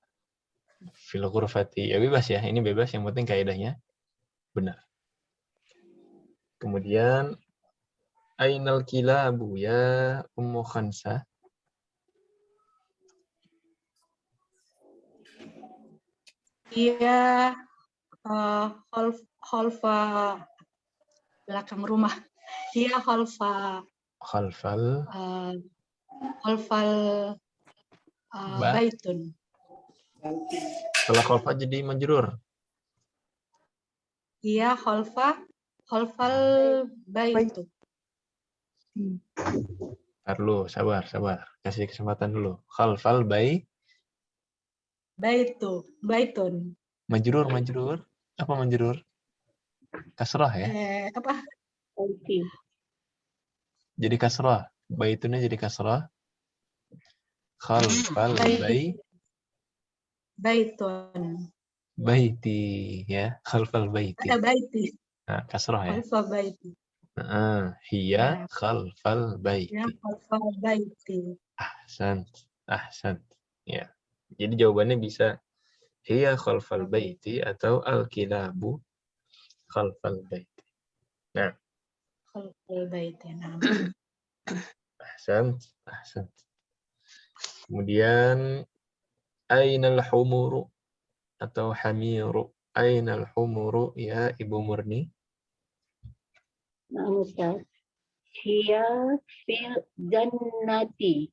fil ghurfati. Ya bebas ya. Ini bebas, yang penting kaidahnya benar. Kemudian ainal kilabu ya Ummu Khansa. Iya, khalfa belakang rumah. Iya, Khalfal khalfal ba. baitun. Kalau khalfa jadi majrur. Iya, khalfal baitu. Dulu, sabar. Kasih kesempatan dulu. Khalfal Baitun. majrur. Apa majrur? Kasrah ya. Apa? Jadi kasrah. Baitunnya jadi kasrah. Khalfal Baitun. baiti ya. Khalfal baiti. Baiti. Nah, kasrah ya. Khalfa baiti. Hiya khalfal baiti. Ya, khalfa baiti. Ahsan. Ya. Jadi jawabannya bisa hiya khalfal baiti atau al-kilabu khalfal baiti. Nah, Khalfal baiti. Nah. ahsan. Kemudian ainal humuru atau hamiru. Ainal humuru ya Ibu Murni. Nah, Ustaz. Hiya fil jannati.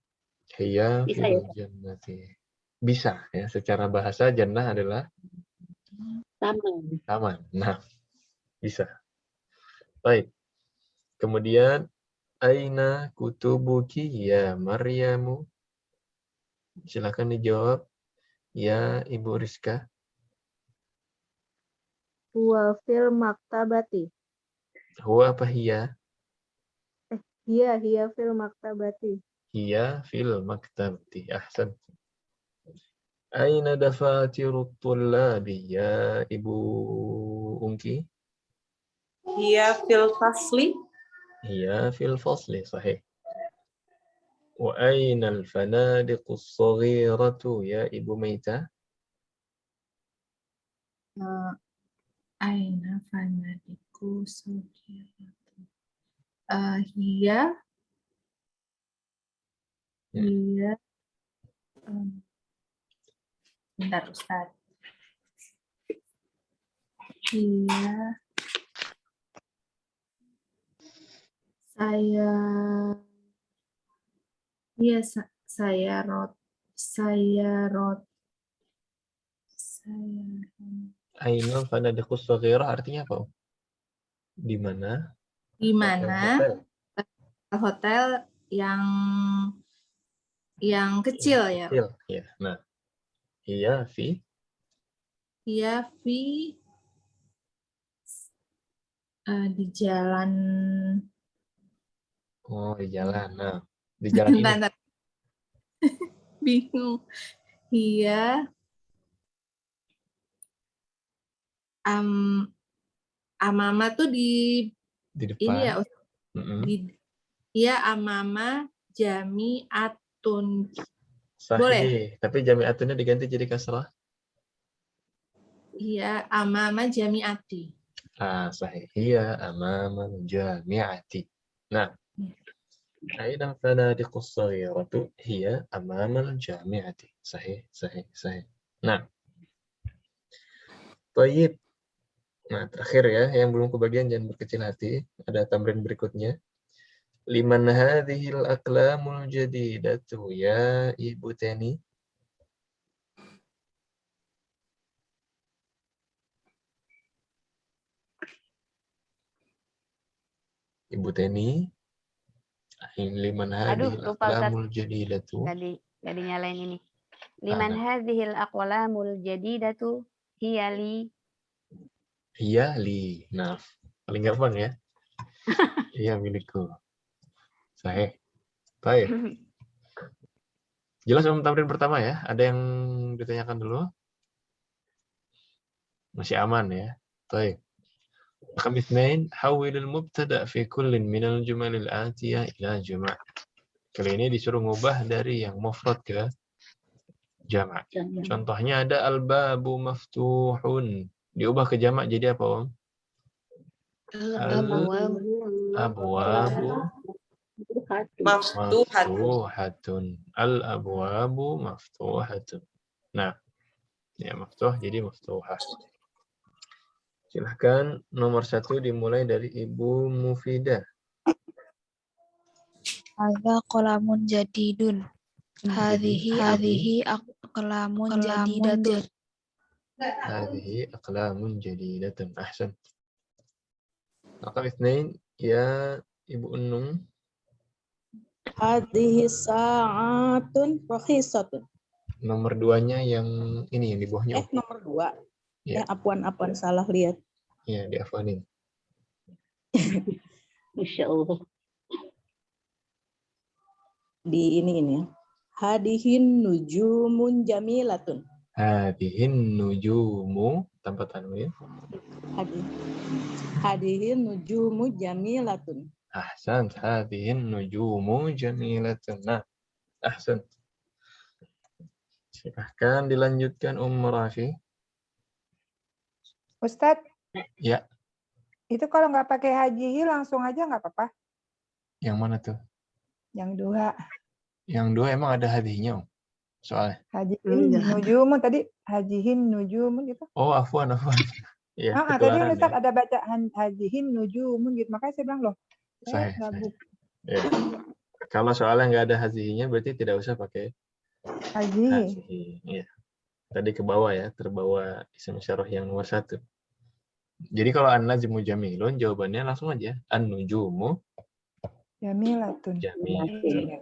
Hiya Bisa fil ya? jannati. Bisa ya, secara bahasa jannah adalah taman. Nah, bisa. Baik. Kemudian aina kutubuki ya Maryamu. Silakan dijawab ya Ibu Rizka. Huwa fil maktabati. Huwa apa hiya? Hiya fil maktabati. Hiya fil maktabati. Ahsan. Aina dafatirut tullabi ya Ibu Ungki? Hiya fil fasli. Hiya fil fasli, sahih. Wa aina al-fanadiqus saghiratu ya Ibu Maita? Aina fanadiku saghiratu. Hiya bentar Ustaz. Ainal fanadiqus saghirah artinya apa? Di mana? Di mana hotel yang kecil ya. Kecil, ya. Nah, hiya fi Di jalan. Oh, di jalan. Nah, di jalan ini. Bingung. Hiya amama tuh di depan. Ini ya, Hiya amama jami'atun. Sahih. Boleh? Tapi jami'atunnya diganti jadi kasrah. Hiya amama jami'ati. Sahih. Hiya amama jami'ati. Nah, aina fanadiqus saghiratu hiya amama jami'ati. Sahih. Nah, baik. Nah, terakhir ya, yang belum kebagian jangan berkecil hati. Ada tamrin berikutnya. Liman hadhil aqlamul jadidatu ya Ibu Teni? Ibu Teni? Liman hadhil aqlamul jadidatu? Gak dinyalain ini. Liman hadhil aqlamul jadidatu hiya li. Hiya li. Nah, paling gampang ya. Iya milikku. Sahih. Baik. Jelas tamrin pertama ya? Ada yang ditanyakan dulu? Masih aman ya? Baik. رقم 2 حول المبتدأ في كل من الجمل الآتية إلى جمع. Kali ini disuruh ngubah dari yang mufrad ke jamak. Contohnya ada al-babu maftuhun. Diubah ke jamak jadi apa, Om? Al-abwabu maftuhatun. Al-abwabu maftuhatun. Nah, ya maftuh jadi maftuhah. Silahkan nomor 1 dimulai dari Ibu Mufidah. Hadza qalamun jadidun. Hadhihi aqlamun jadidatun. Hadhihi aqlamun jadidatun. Ahsan. Raqam 2 ya Ibu Unung. Hadhihi sa'atun rakhisatun. Nomor 2-nya yang ini yang di bawahnya. Nomor 2. Ya. Apaan salah lihat. Ya, diafwanin. Masya Allah. Di ini ya. Hadihin nujumun jamilatun. Hadihin nujumu tanpa tanwin. Hadihin nujumu jamilatun. Ahsan. Hadihin nujumu jamilatun. Nah, ahsan. Silahkan dilanjutkan Rafi. Ustadz, Ya. itu kalau nggak pakai hajihi langsung aja nggak apa-apa? Yang mana tuh? Yang 2. Yang 2 emang ada hadinya, Om? Soalnya. Hajihin nujumun tadi, hajihin nujumun gitu. Oh, afwan. Ya, Tadi ketularan Ustadz ya. ada bacaan hajihin nujumun gitu. Makanya saya bilang loh. Sahih. Ragu. Ya. Kalau soalnya nggak ada hazihinya berarti tidak usah pakai hazihi. Ya. Tadi ke bawah ya, terbawa isim isyarah yang nomor 1. Jadi kalau an-najmu jamilun, jawabannya langsung aja. An-nujumu jamilatun. Jamilatun.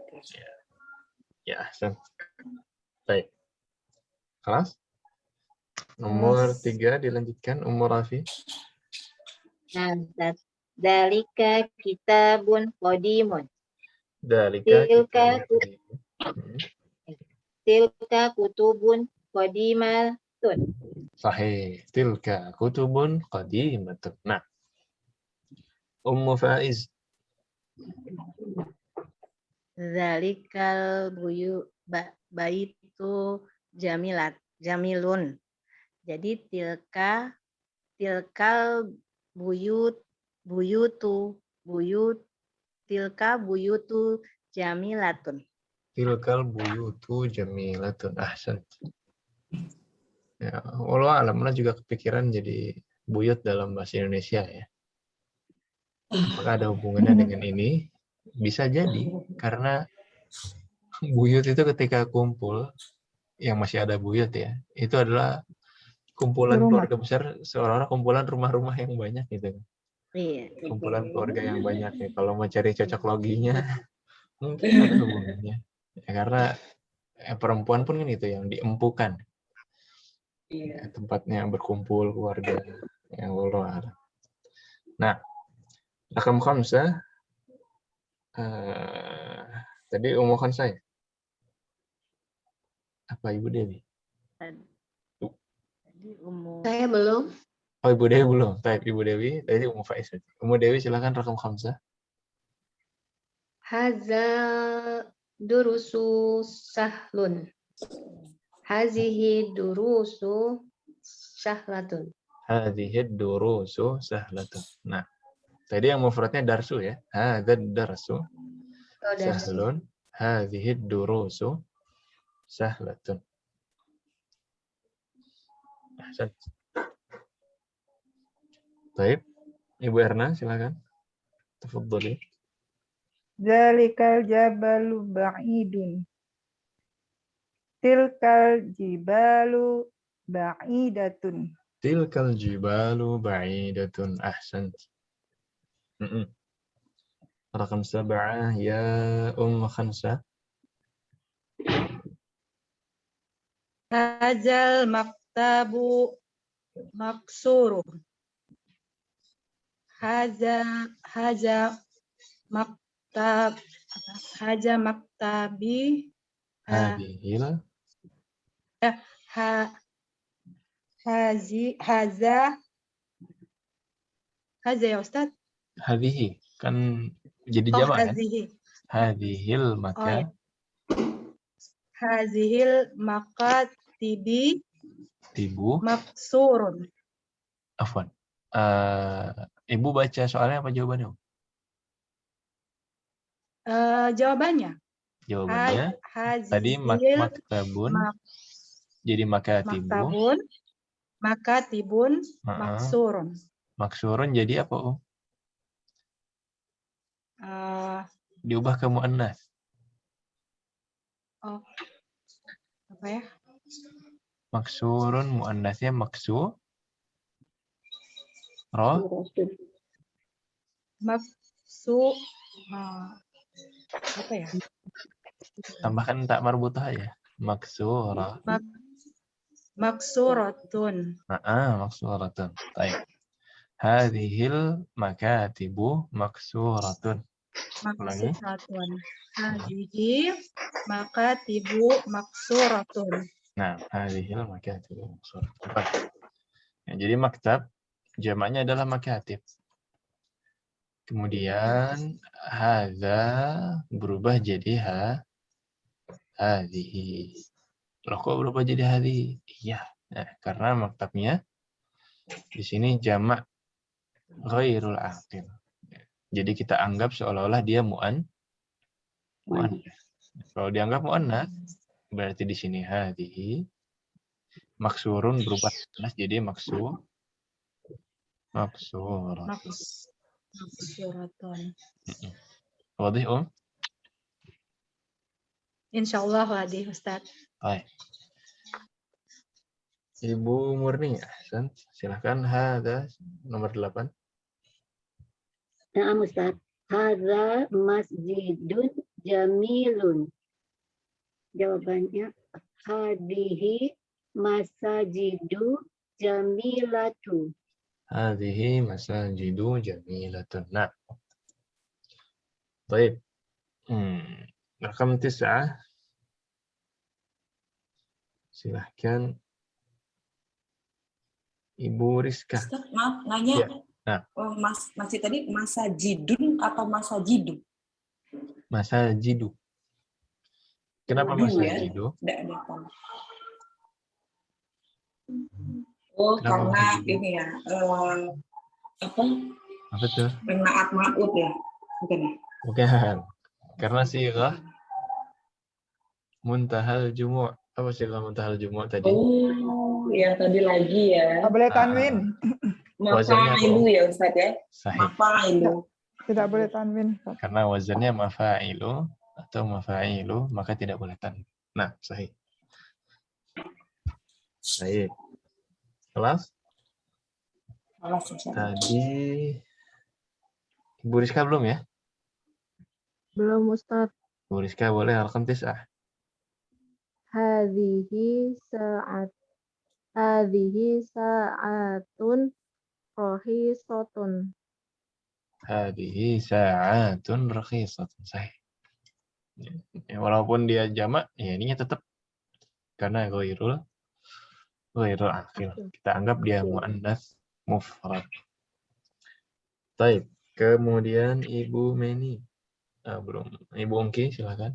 Ya, ahsan. Baik. Kelas? Nomor 3 dilanjutkan, Rafi. Nah, dalika kitabun qadimun. Dalika Tilka kutubun qadimatun. Sahih. Tilka kutubun qadimatun. Nah. Faiz. Zalikal baitu jamilun. Jadi tilkal tilka buyutu jamilatun. Tilkal buyutu jamilatun. Ahsan. Ya, wallahu alam juga kepikiran jadi buyut dalam bahasa Indonesia ya. Apakah ada hubungannya dengan ini? Bisa jadi karena buyut itu ketika kumpul yang masih ada buyut ya, itu adalah kumpulan keluarga besar, seolah-olah kumpulan rumah-rumah yang banyak gitu. Iya. Kumpulan keluarga yang banyak ya. Kalau mau cari cocok loginya mungkin ada hubungannya. Ya, karena perempuan pun kan itu yang diempukan. Ya, tempatnya berkumpul keluarga yang luar. Nah, rakam khamsah tadi umuman saya. Apa Ibu Dewi? Saya belum. Oh, Ibu Dewi belum. Baik, Ibu Dewi. Tadi Faiz. Dewi silakan rakam khamsah. Haza durusu sahlun. Hazihi durusu sahlatun. Hadhihi durusu sahlatun. Nah, tadi yang mufradnya darsu ya. Hadzal darsu sahlun. Hadhihi durusu sahlatun. Ahsan. Baik, Ibu Erna silakan. Tafadhali. Zalikal jabalu ba'idun. Tilkal jibalu ba'idatun. Tilkal jibalu ba'idatun. Ahsan. Rakam 7 ya Khamsah. Hadzal maktabu maksuru. Haja maktabi Hadihil haza ya Ustaz. Hadihi kan jadi jamak kan? Hadhil Oh maka. ya. Hazihil makatibi Tibu. maksurun. Afwan. Ibu baca soalnya apa jawabannya? Jawabannya. Jawabannya tadi Hazihil maktabun. Jadi makatibu. makatibun maksurun. Maksurun jadi apa? Diubah ke muannas. Oh, apa ya? Maksurun muannasnya maksu. Maksu. Apa ya? Tambahkan tak marbutah aja. Maksura. Maksuratun. Maksuratun. Baik. Hadhil makatibu maksuratun. Ulangi. Maksuratun. Hadhihi makatibu maksuratun. Nah, hadhil makatibu maksuratun. Ya, jadi maktab jamaknya adalah makatib. Kemudian hadza berubah jadi hadhihi. Loh kok berubah jadi hadhihi? Iya. Nah, karena maktabnya di sini jamak ghairul aqil. Jadi kita anggap seolah-olah dia mu'annas. Kalau dianggap mu'annas, berarti di sini hadhihi. Maksurun berubah mu'annas jadi maksuratun. Maksuratun. Wadih, Insyaallah wadih, Ustaz. Baik. Ibu Murni, silahkan hadza nomor 8. Na'am Ustaz. Hadza masjidun jamilun. Jawabannya hadhihi masajidu jamilatu. Hadhihi masajidu jamilatun. Nah. Baik. Rakam 9. Silahkan Ibu Rizka. Ustaz, maaf nanya. Ya. Nah. Masih tadi masajidun atau masajidu? Masajidu. Kenapa masajidu? Tidak ada tahu. Oh, kenapa karena masajidu? Ini ya. Apa tuh? Menaat ma'ud ya? Bukan ya? Bukan. Karena sighah muntahal jumu'. Apa sighah muntahal jumu' tadi? Oh, yang tadi lagi ya. Tidak boleh tanwin. Mafa'ilu ya Ustaz ya? Sahih. Mafa'ilu. Tidak boleh tanwin. Karena wazannya mafa'ilu atau mafa'ilu, maka tidak boleh tanwin. Nah, sahih. Baik. Kelas? Tadi Ibu Rizka belum ya? Belum, Ustaz. Ibu Rizka boleh rakam 9. Hadhihi sa'atun rahisatun. Hadhihi sa'atun rakhisatun. Sahih. Ya, walaupun dia jamak, ya ininya tetap karena ghairul aqil. Kita anggap dia muannas mufrad. Baik. Kemudian Ibu Meni. Belum. Ibu Ongki, silakan.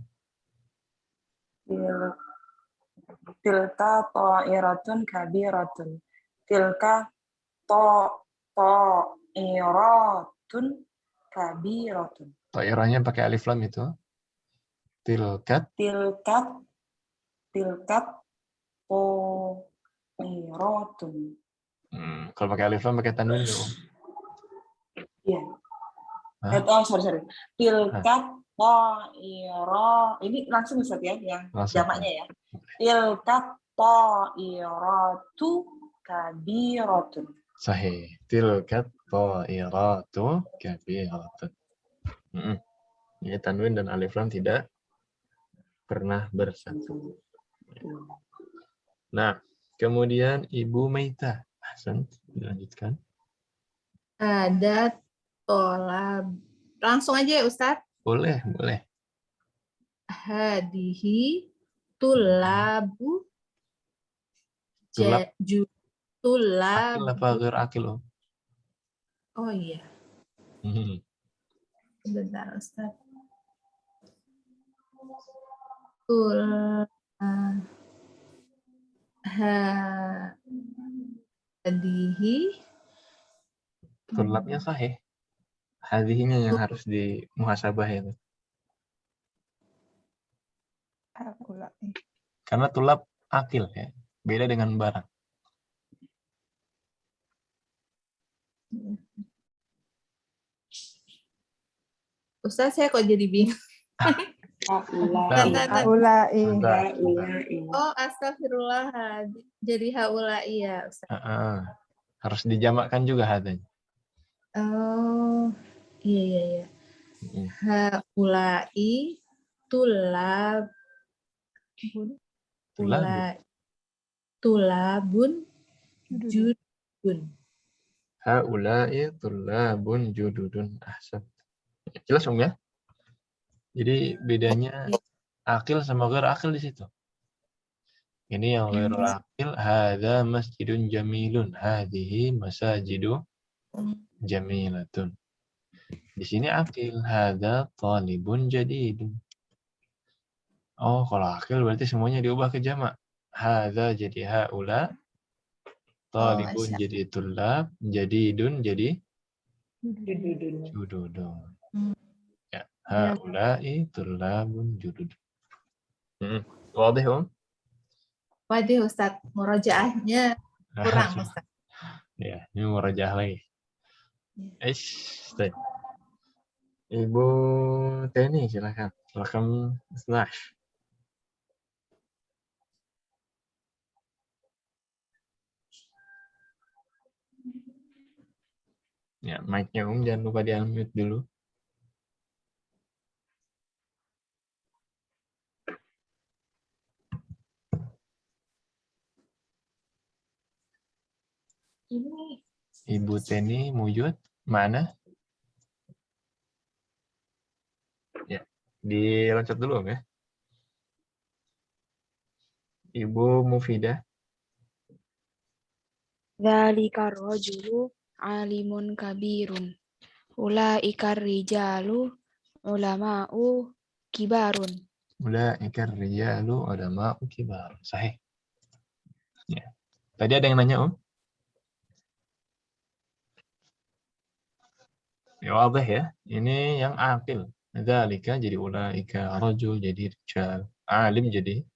Tilka ta'iratun kabiratun. Tilka ta'iratun kabiratun. Ta'irahnya pakai alif lam itu. Tilkat ta'iratun. Kalau pakai alif lam pakai tanwin dong. Iya. Sorry. Tilkat ta'ira. Ini langsung Ustaz ya, yang jamaknya ya. Tilkat ta'iratu kabiratun. Sahih. Tilkat ta'iratu kabiratun. Ini tanwin dan alif lam tidak pernah bersatu. Nah, kemudian Ibu Meita. Hasan, dilanjutkan. Ada tolab. Langsung aja ya Ustaz. Boleh. Hadihi tulabu Tulab. Tulab. Akil apa ghair akil? Oh iya. Bentar Ustaz. Hadihi. Tulabnya sahih. Hadihinya yang harus di muhasabah itu. Karena tulab akil ya. Beda dengan barang. Ustaz, saya kok jadi bingung. Haulai. Oh, astagfirullah. Jadi haulai ya, Ustaz. Harus dijamakkan juga hadanya. Oh, iya. Haulai tulabun judun. Haulai tulabun jududun. Ahsan. Jelas ya? Jadi bedanya akil sama ghair akil di situ. Ini yang ghair akil, hadza masjidun jamilun, hadhihi masajidu jamilatun. Di sini akil, hadza talibun jadidun. Oh, kalau akil berarti semuanya diubah ke jamak. Hadza jadi haula, talibun jadi tulab, jadidun jadi jududun. Ya, haula'i tulabun jududun. Wadih, Wadih, Ustaz. Murojaahnya kurang, Ustaz. Ya, ini murojaah lagi. Ibu Teni, silakan. Welcome, Slash. Ya, mic-nya jangan lupa di-unmute dulu. Ibu Teni Mujud mana? Ya, diloncat dulu ya. Ibu Mufidah. Dzalika rajulu alimun kabirun. Ulaika rijalu ulama'u kibarun. Ulaika rijalu ulama'u kibarun. Sahih. Ya. Tadi ada yang nanya, Ya, wadih ya. Ini yang akil. Dzalika jadi ulaika, rajul jadi rijal, alim jadi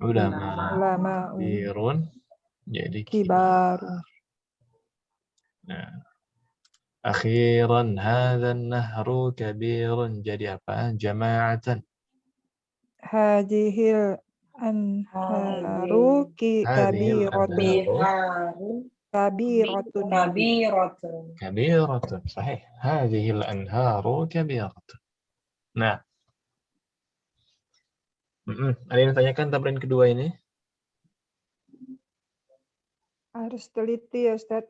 ulama, birun jadi kibar. Nah, akhiran hadzal nahru kabirun jadi apa? Jama'atan. Hadhil anharu kabiratun. Sahih. Hadhil anharu kabiratun. Nah. Ada yang tanyakan tamrin kedua ini? Harus teliti ya, Ustaz.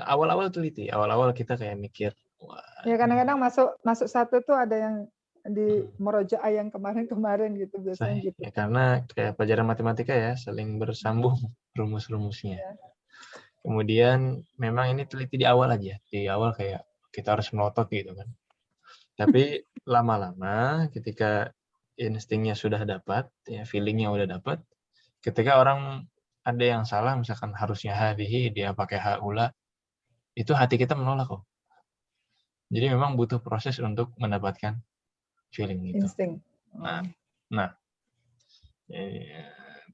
Awal-awal teliti. Awal-awal kita kayak mikir. Ya kadang-kadang masuk satu tuh ada yang di murojaah yang kemarin-kemarin gitu biasanya gitu. Ya, karena kayak pelajaran matematika ya, saling bersambung rumus-rumusnya. Ya. Kemudian memang ini teliti di awal aja. Di awal kayak kita harus melotot gitu kan. Tapi lama-lama ketika instingnya sudah dapat, ya feelingnya udah dapat, ketika orang ada yang salah, misalkan harusnya hadhihi, dia pakai haula, itu hati kita menolak kok. Jadi memang butuh proses untuk mendapatkan feeling itu. Insting. Nah,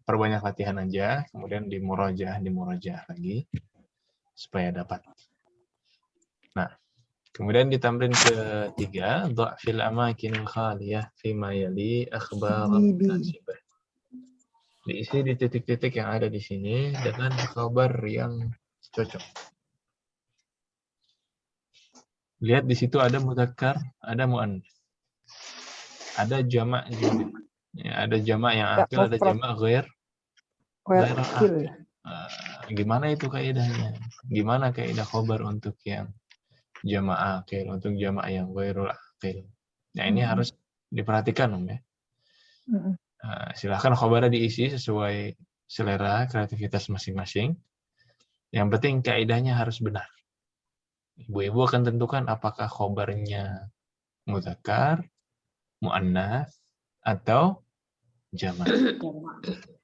perbanyak latihan aja, kemudian dimurajaah lagi supaya dapat. Nah, kemudian di tamrin ketiga, dha'fil amakinil khaliyah fima yali akhbar munasibah. Diisi di titik-titik yang ada di sini dengan khabar yang cocok. Lihat di situ ada mudzakkar, ada muannats. Ada jamak juga. Ya, ada jamak yang akil, ada jamak ghair akil. Gimana itu kaidahnya? Gimana kaidah khabar untuk yang jamak akil, untuk jamak yang ghairul akil? Nah, ini harus diperhatikan, ya. Silahkan khabarnya diisi sesuai selera kreativitas masing-masing. Yang penting kaidahnya harus benar. Ibu-ibu akan tentukan apakah khabarnya mudzakkar muannas, atau jamak.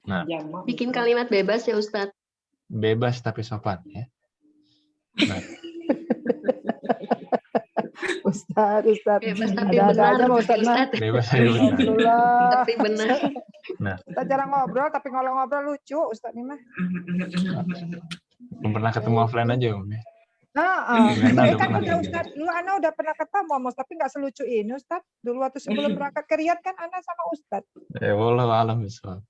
Nah, Bikin kalimat bebas ya Ustadz. bebas tapi sopan ya. Nah, Ustaz. Bebas tapi Ada-ada benar. aja mau Ustaz mah. Ustadz. bebas tapi benar. Alhamdulillah. Tapi benar. Nah, Kita cara ngobrol, tapi kalau ngobrol lucu Ustaz nih mah. belum pernah ketemu offline aja Om ya. Kan udah pernah udah ketemu. Ustaz, dulu Ana udah pernah ketemu Mas, tapi nggak selucu ini Ustaz. Dulu waktu sebelum berangkat ke Riyadh kan Ana sama Ustaz. Wallahu a'lam bishawab.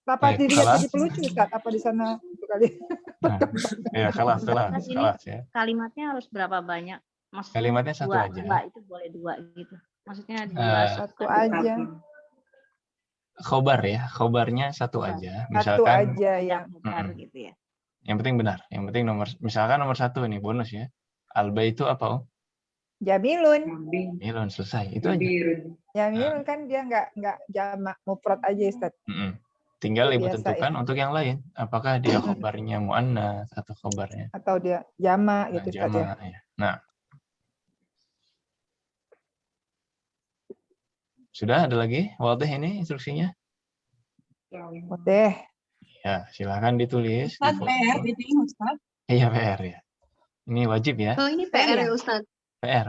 Apa Baik, di Riyadh kelas. jadi pelucu Ustaz? Apa di sana itu kali? Nah, ya kelas Ini ya. kalimatnya harus berapa banyak? Maksudnya Kalimatnya satu dua, aja. dua itu boleh dua gitu. Maksudnya dua Satu aja. Khobar ya, khobarnya satu aja. Satu Misalkan aja ya. benar gitu ya. yang penting benar. Yang penting misalkan nomor 1 nih bonus ya. Al-baitu apa Om? Jamilun. Jamilun, selesai. Itu aja. Jamilun kan dia nggak jamak, mufrad aja Ustaz. Tinggal ibu Biasa, tentukan ya. untuk yang lain. Apakah dia khobarnya muannas atau khobarnya Atau dia jamak gitu Ustaz ya. jamak ya. Nah, sudah ada lagi? Wadih ini instruksinya? Wadih. Ya, silakan ditulis. Ustaz, PR gitu ya Ustaz. Iya, PR ya. Ini wajib ya. Oh ini PR ya Ustadz. PR.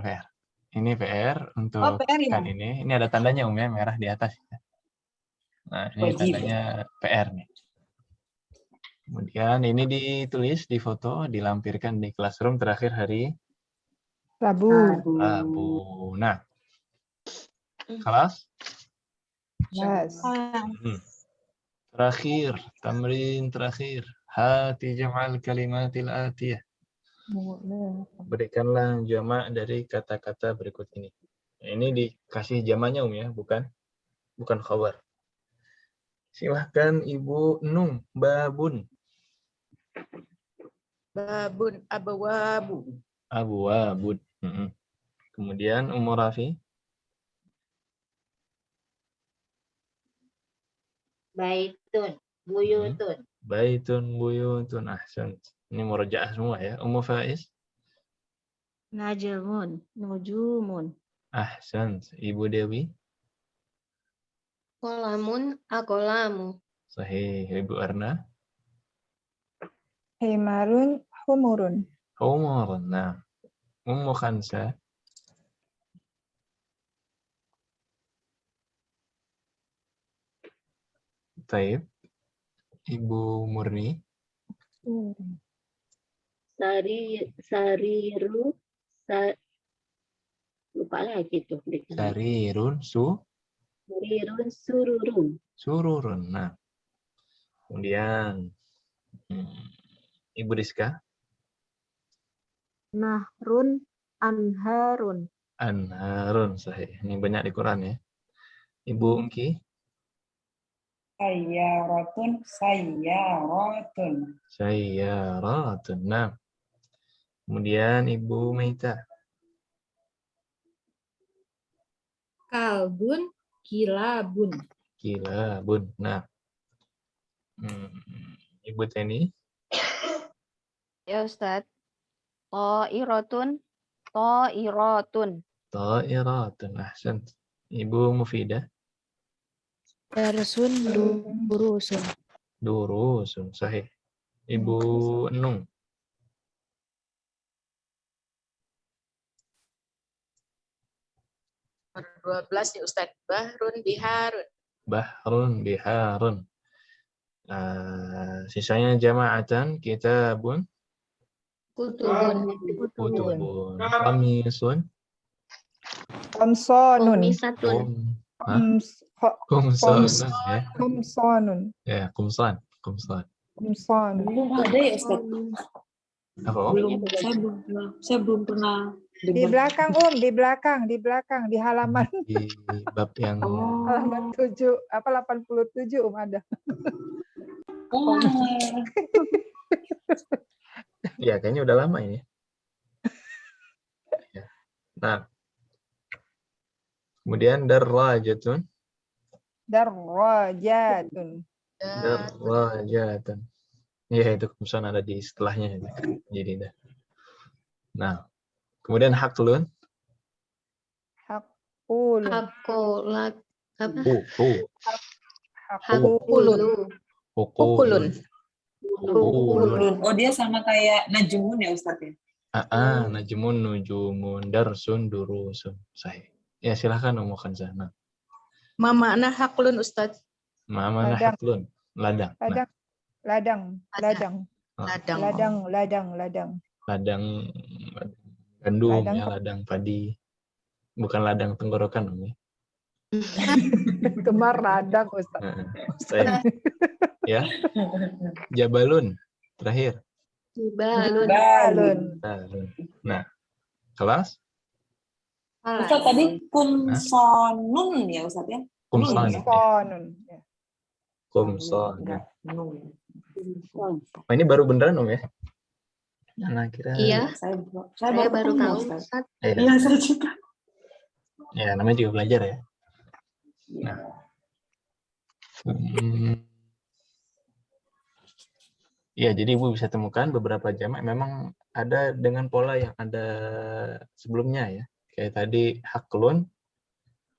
Ini PR untuk PR ya? kan ini. Ini ada tandanya Om ya, merah di atas. Nah, ini Wajib. tandanya PR nih. Kemudian ini ditulis, difoto, dilampirkan di classroom terakhir hari Rabu. Rabu. Nah, kelas Yes. terakhir, tamrin terakhir. Hati jam'al kalimatil atiyah. Berikanlah jamak dari kata-kata berikut ini. Ini dikasih jamaknya ya, bukan khabar. Silahkan Ibu Nung, babun. Babun, abawabu. Abwabun. Kemudian Ummu Rafi. Baitun, buyutun. Baitun, buyutun, ahsan. Ini murajaah semua ya. Ummu Faiz. Najmun, nujumun. Ahsan. Ibu Dewi. Kolamun, akolamu. Sahih. Ibu Arna. Himarun, humurun. Umurun. Nah. Ummu Khansa. Taib. Ibu Murni. Sariru, lupa lagi tuh. Sarirun, Sarirun, sururun. sururun. Nah. Kemudian Ibu Rizka. Nahrun, anharun. Anharun, sahih. Ini banyak di Quran ya. Ibu Ungki. Sayyaratun. Sayyaratun. Nah. Kemudian Ibu Meita. Kalbun, kilabun. Kilabun. Nah. Ibu Teni. Ya Ustadz. To'iratun. To'iratun. Ta'iratun. Ahsan. Ibu Mufidah. Darsun, durusun. Durusun. Sahih. Ibu Nung. Nomor 12 ya Ustadz. Bahrun, biharun. Bahrun, biharun. Sisanya jama'atan, kitabun, Kutubun. kutubun, qamisun, Komsonun. Komisatun. kumsanun ya. Komsonun. Ya, kumsan. Komson. Belum ada ya Ustadz? Apa Om? Saya belum pernah Di belakang di belakang, di halaman Di bab yang halaman 87 ada. ya kayaknya udah lama ini. Ya. Nah, kemudian darajatun. Darajatun. Darajatun. Ya, itu kumsan ada di setelahnya. Jadi dah. Nah, kemudian haklun. Hakulun. Hakolat. Apa? Hakulun. Hukulun. Ulun. Oh, dia sama kayak Najmun ya Ustadz ya? Najmun, nujumun, darsun, durusun. Sahih. Ya, silahkan Ummu Khanzah. Ma makna hakulun Ustadz? Mana Ladang. haklun? Ladang. Nah, Ladang. ladang gandum Ladang ya, ladang padi. Bukan ladang tenggorokan, Om, ya. Gemar ladang, Ustaz. Saya. Ya. Jabalun. Terakhir. Balun. Nah, kelas? Ustadz tadi kumsonun ya Ustadz ya? Kumsonun. Kumsonun. Oh, ini baru beneran Om ya? Nah, kira. Iya. Saya baru tahu. Ustadz. Iya, saya juga. Ya, namanya juga belajar ya. Nah. Ya, jadi Ibu bisa temukan beberapa jamak memang ada dengan pola yang ada sebelumnya ya. Kayak tadi haklun,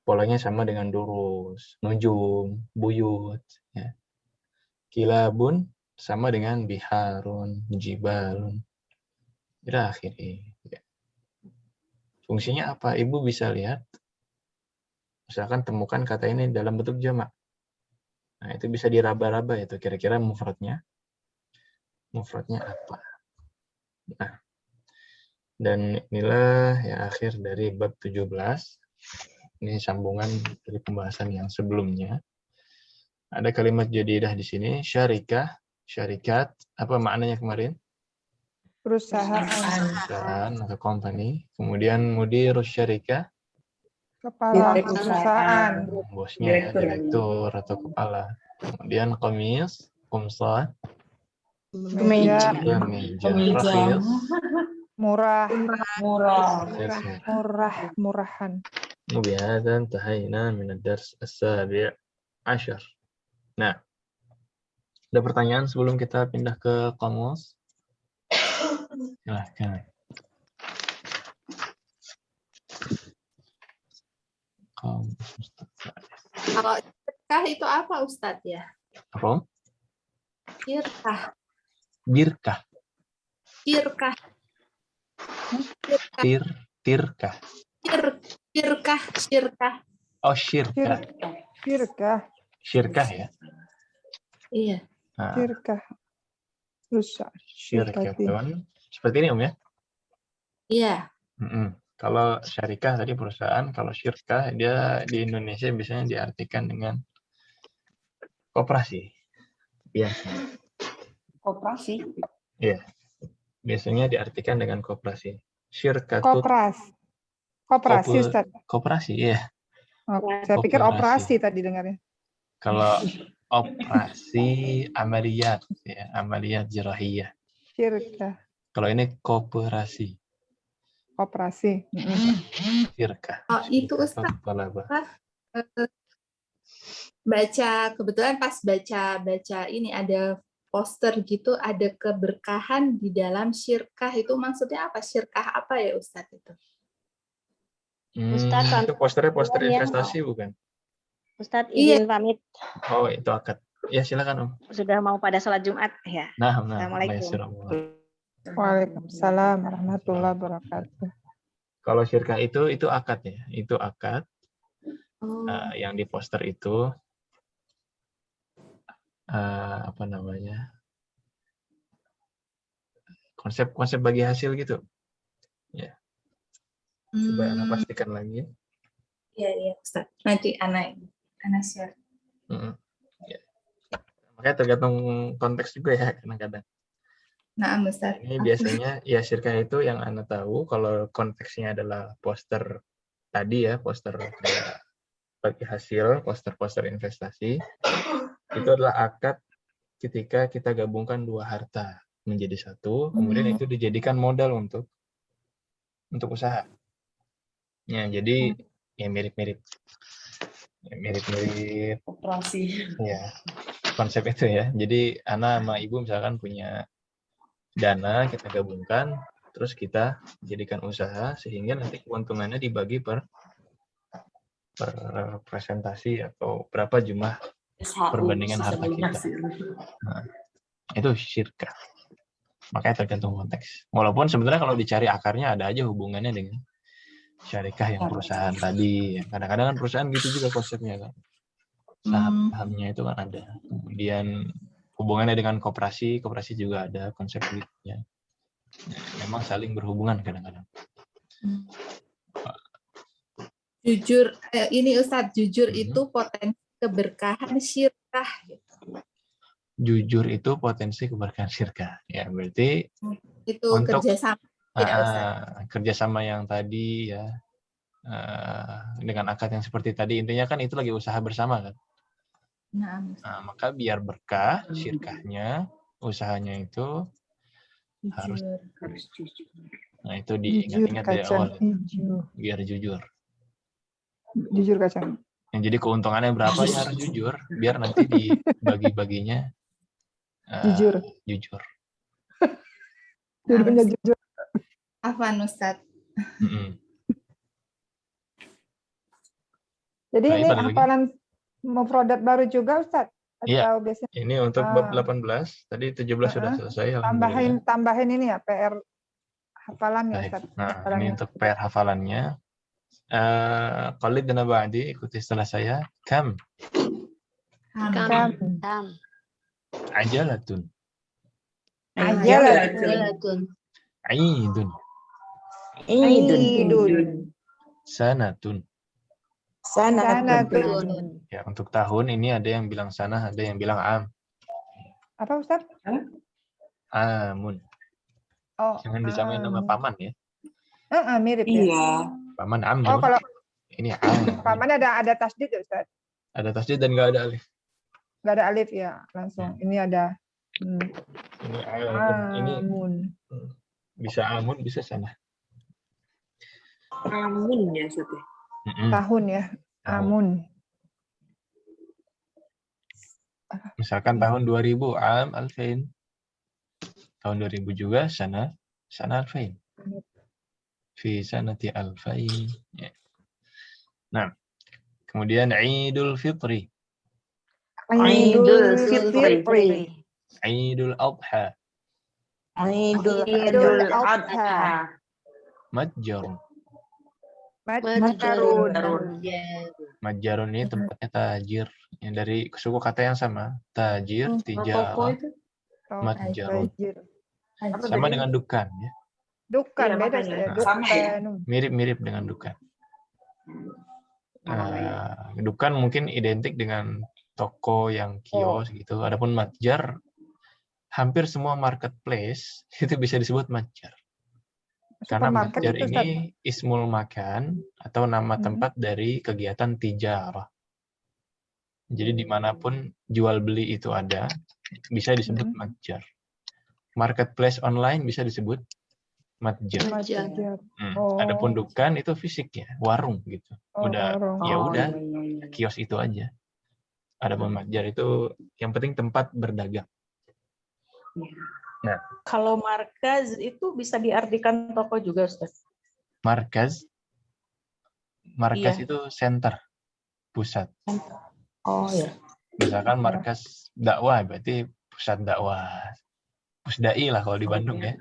polanya sama dengan durus, nujum, buyut. Ya. Kilabun sama dengan biharun, jibalun. Ila akhiri. Ya. Fungsinya apa? Ibu bisa lihat. Misalkan temukan kata ini dalam bentuk jamak. Nah, itu bisa diraba-raba itu kira-kira mufradnya. Mufradnya apa? Nah, dan inilah ya akhir dari bab 17. Ini sambungan dari pembahasan yang sebelumnya. Ada kalimat jadidah di sini, syarikah, syarikat, apa maknanya kemarin? Perusahaan atau company. Kemudian mudirus syarikah, kepala perusahaan. Bosnya ya, direktur atau kepala. Kemudian qamis, qumsah, Kemeja. rakhis, murahan. وبهذا انتهينا من الدرس السابع عشر. Nah, ada pertanyaan sebelum kita pindah ke kamus? Silahkan. Kalau syirkah itu apa Ustadz ya? Apa? Syirkah. Birkah. Syirkah. Tirkah. Syirkah. Oh, syirkah. Syirkah ya? Iya. Syirkah. Syirkatun. Seperti ini Om ya? Iya. Kalau syarikah tadi perusahaan, kalau syirkah dia di Indonesia biasanya diartikan dengan koperasi. Biasa. Koperasi? Iya. Biasanya diartikan dengan koperasi. Syirkatut. Koperasi, Ustaz. Koperasi, iya. Saya pikir operasi tadi dengarnya. Kalau operasi amaliyat, ya, amaliyat jarahiyah. Syirkah. Kalau ini kooperasi. Koperasi. Syirkah. Oh, itu Ustaz. Baca, kebetulan pas baca ini ada poster gitu, ada keberkahan di dalam syirkah. Itu maksudnya apa? Syirkah apa ya Ustadz itu? Ustadz, itu poster investasi bukan? Ustadz izin pamit. Oh, itu akad. Ya, silakan Om. Sudah mau pada sholat Jumat ya. Assalamualaikum. Waalaikumsalam warahmatullahi wabarakatuh. Kalau syirkah itu akad ya, itu akad. Yang di poster itu apa namanya? Konsep bagi hasil gitu. Ya. Coba Ana pastikan lagi. Iya Ustaz. Nanti Ana share. Ya. Makanya tergantung konteks juga ya kadang-kadang. Nah, Ustaz. Ini biasanya ya syirkah itu yang Ana tahu kalau konteksnya adalah poster tadi ya, poster kayak bagi hasil, poster investasi. Itu adalah akad ketika kita gabungkan dua harta menjadi satu, kemudian itu dijadikan modal untuk usaha. Ya, jadi ya mirip-mirip operasi. Ya, konsep itu ya. Jadi Ana sama Ibu misalkan punya dana, kita gabungkan, terus kita jadikan usaha sehingga nanti keuntungannya dibagi per per presentasi atau berapa jumlah perbandingan harta kita. Nah, itu syirkah. Makanya tergantung konteks. Walaupun sebenarnya kalau dicari akarnya ada aja hubungannya dengan syarikah yang perusahaan tadi. Kadang-kadang kan perusahaan gitu juga konsepnya kan. Saham-sahamnya itu kan ada. Kemudian hubungannya dengan koperasi juga ada konsepnya. Memang saling berhubungan kadang-kadang. Jujur, ini Ustadz, jujur itu potensi keberkahan syirkah. Jujur itu potensi keberkahan syirkah. Ya, berarti itu untuk kerjasama. Kerjasama yang tadi ya, dengan akad yang seperti tadi, intinya kan itu lagi usaha bersama kan. Nah, maka biar berkah syirkahnya, usahanya itu harus jujur. Nah, itu diingat-ingat dari awal. Biar jujur. Jujur kacang. Yang jadi keuntungannya berapa ya harus jujur, biar nanti dibagi-baginya jujur. Judulnya jujur. Afwan Ustadz. Jadi ini hafalan mufradat baru juga Ustadz? Iya, biasanya ini untuk bab 18, tadi 17 sudah selesai. Tambahin ini ya, PR hafalannya Ustadz. Nah, ini untuk PR hafalannya. Qalid dan ba'di, ikuti setelah saya. Kam. Ajalatun. Aidun. Sanatun. Ya, untuk tahun ini ada yang bilang sanah, ada yang bilang am. Apa Ustadz? Amun. Jangan disamain nama paman ya. Mirip ya. Paman amun. Oh, kalau ini am. paman ada tasdid ya Ustadz? Ada tasdid dan nggak ada alif. Nggak ada alif ya, langsung. Ini ada. Ini amun. Bisa amun, bisa sanah. Amun ya Ustadz. Tahun ya, amun. Misalkan tahun 2000, am alfain. Tahun 2000 juga sana alfain. Fi sanati alfain. Ya. Nah, kemudian Idul Fitri. Idul Fitri. Idul Adha. Idul Adha. Matjarun. Matjarun ini tempatnya tajir. Yang dari suku kata yang sama. Tajir, tijarah, matjarun. Sama dengan dukan ya. Dukan beda ya. Mirip-mirip dengan dukan. Dukan mungkin identik dengan toko yang kios gitu. Adapun matjar, hampir semua marketplace itu bisa disebut matjar. Karena matjar ini ismul makan atau nama tempat dari kegiatan tijarah. Jadi dimanapun jual beli itu ada, bisa disebut matjar. Marketplace online bisa disebut matjar. Adapun dukan itu fisik ya, warung gitu. Udah kios itu aja. Adapun matjar itu yang penting tempat berdagang. Nah, kalau markaz itu bisa diartikan toko juga, Ustaz. Markaz itu center, pusat. Oh ya. Misalkan markaz dakwah berarti pusat dakwah. Pusdai lah kalau di Bandung ya.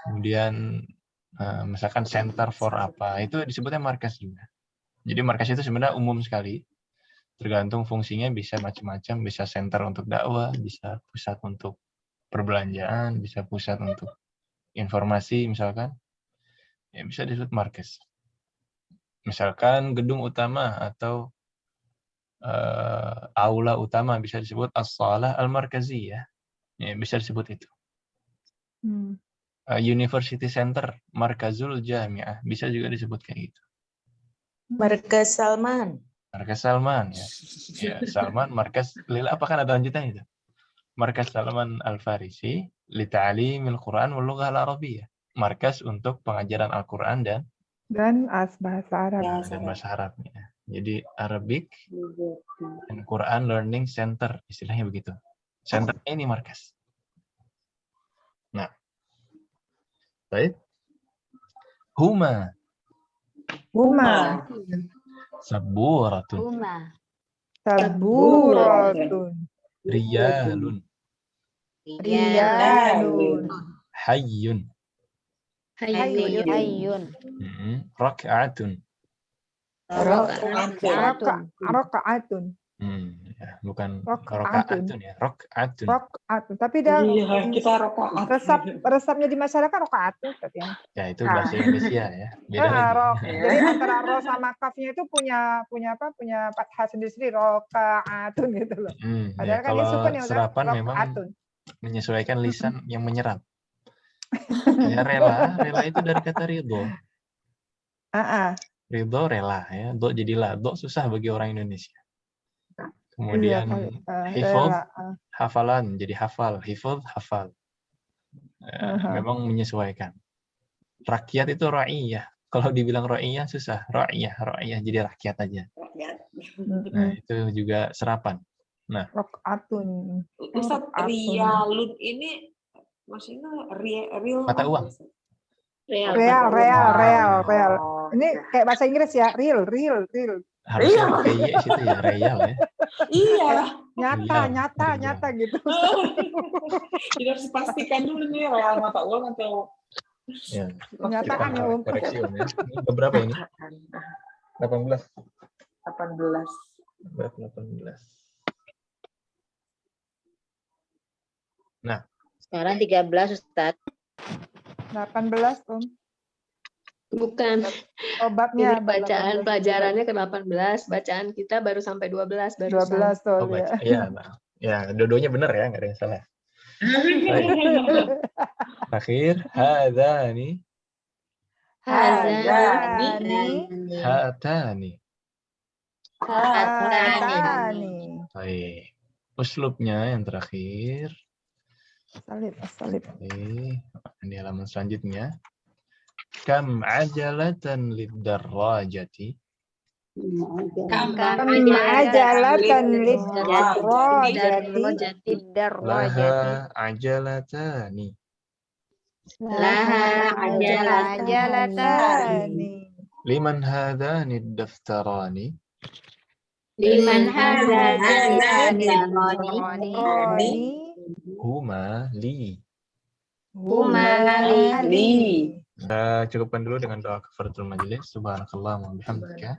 Kemudian misalkan center for apa, itu disebutnya markaz juga. Jadi markaz itu sebenarnya umum sekali. Tergantung fungsinya, bisa macam-macam, bisa center untuk dakwah, bisa pusat untuk perbelanjaan, bisa pusat untuk informasi misalkan, ya bisa disebut markaz. Misalkan gedung utama atau aula utama bisa disebut as-shalah al-markaziyah, ya bisa disebut itu. University center, markazul jami'ah, bisa juga disebut kayak gitu. Markaz Salman. Markaz Salman ya. Ya, Salman markaz lila, apa kan ada lanjutan itu? Markaz Salman Al-Farisi li ta'limil Quran wal lughah al-arabiyyah. Markaz untuk pengajaran Al-Quran dan bahasa Arab. Dan bahasa Arab ya. Jadi Arabic and Quran Learning Center, istilahnya begitu. Centernya ini markaz. Nah, baik. Huma. Saburatun. Huma. Saburatun. Riyalun. Riyalun. Hayyun. Hayyun. Rak'atun. Rakaatun. Ya, bukan Rakaatun. rakaatun ya, rak'atun. Rakaatun. Tapi dah kita rakaat. resapnya di masyarakat rakaatun katanya. Ya itu bahasa Indonesia ya. Beda lagi. Jadi antara ro sama kafnya itu punya apa? Punya fathah sendiri-sendiri rakaatun gitu loh. Padahal Ya, kan dia kalau sukun ya Ustaz. serapan memang Rakaatun. menyesuaikan lisan yang menyerap. Ya rela itu dari kata ridho. Ridho rela ya. Do jadilah. Do susah bagi orang Indonesia. Kemudian hifadz hafalan jadi hafal. Hifadz hafal. Memang menyesuaikan. Rakyat itu ra'iyah. Kalau dibilang ra'iyah susah. Ra'iyah jadi rakyat aja. Nah, itu juga serapan. Nah, Rakaatun. Ustaz, riyalun ini maksudnya real mata uang. Real. Ini kayak bahasa Inggris ya, real. Harusnya pakai Y situ ya, real ya. Iya. Nyata gitu. Jadi harus dipastikan dulu nih real mata uang atau ya. Kenyataan ya Om. Koreksi Om ya. Ini berapa ini? 18. 18. Nah, Sekarang 13 Ustaz. 18 Om. Bukan. Obatnya Bacaan pelajarannya ke 18, bacaan kita baru sampai 12 baru. 12 tuh ya. Iya, nah. Ya, dua-duanya benar ya, nggak ada yang salah. Terakhir, hadani. Hatani. Baik. Uslubnya yang terakhir. Salib. Ini halaman selanjutnya. Kam ajalatan lid-darrajati. Kam ajalatan lid-darrajati. Laha ajalatani. Liman hadani ad-daftarani. Huma li. Kita cukupkan dulu dengan doa kafaratul majelis. Subhanakallah wa bihamdika.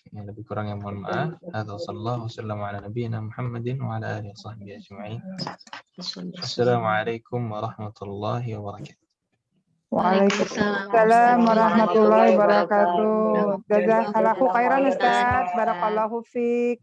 Yang lebih kurang yang mohon maaf. Sallallahu wasallam ala nabiyyina Muhammadin wa ala alihi washabbihi ajma'in. Assalamualaikum warahmatullahi wabarakatuh. Waalaikumsalam warahmatullahi wabarakatuh. Jazakallahu khairan Ustaz. Barakallahu fiik.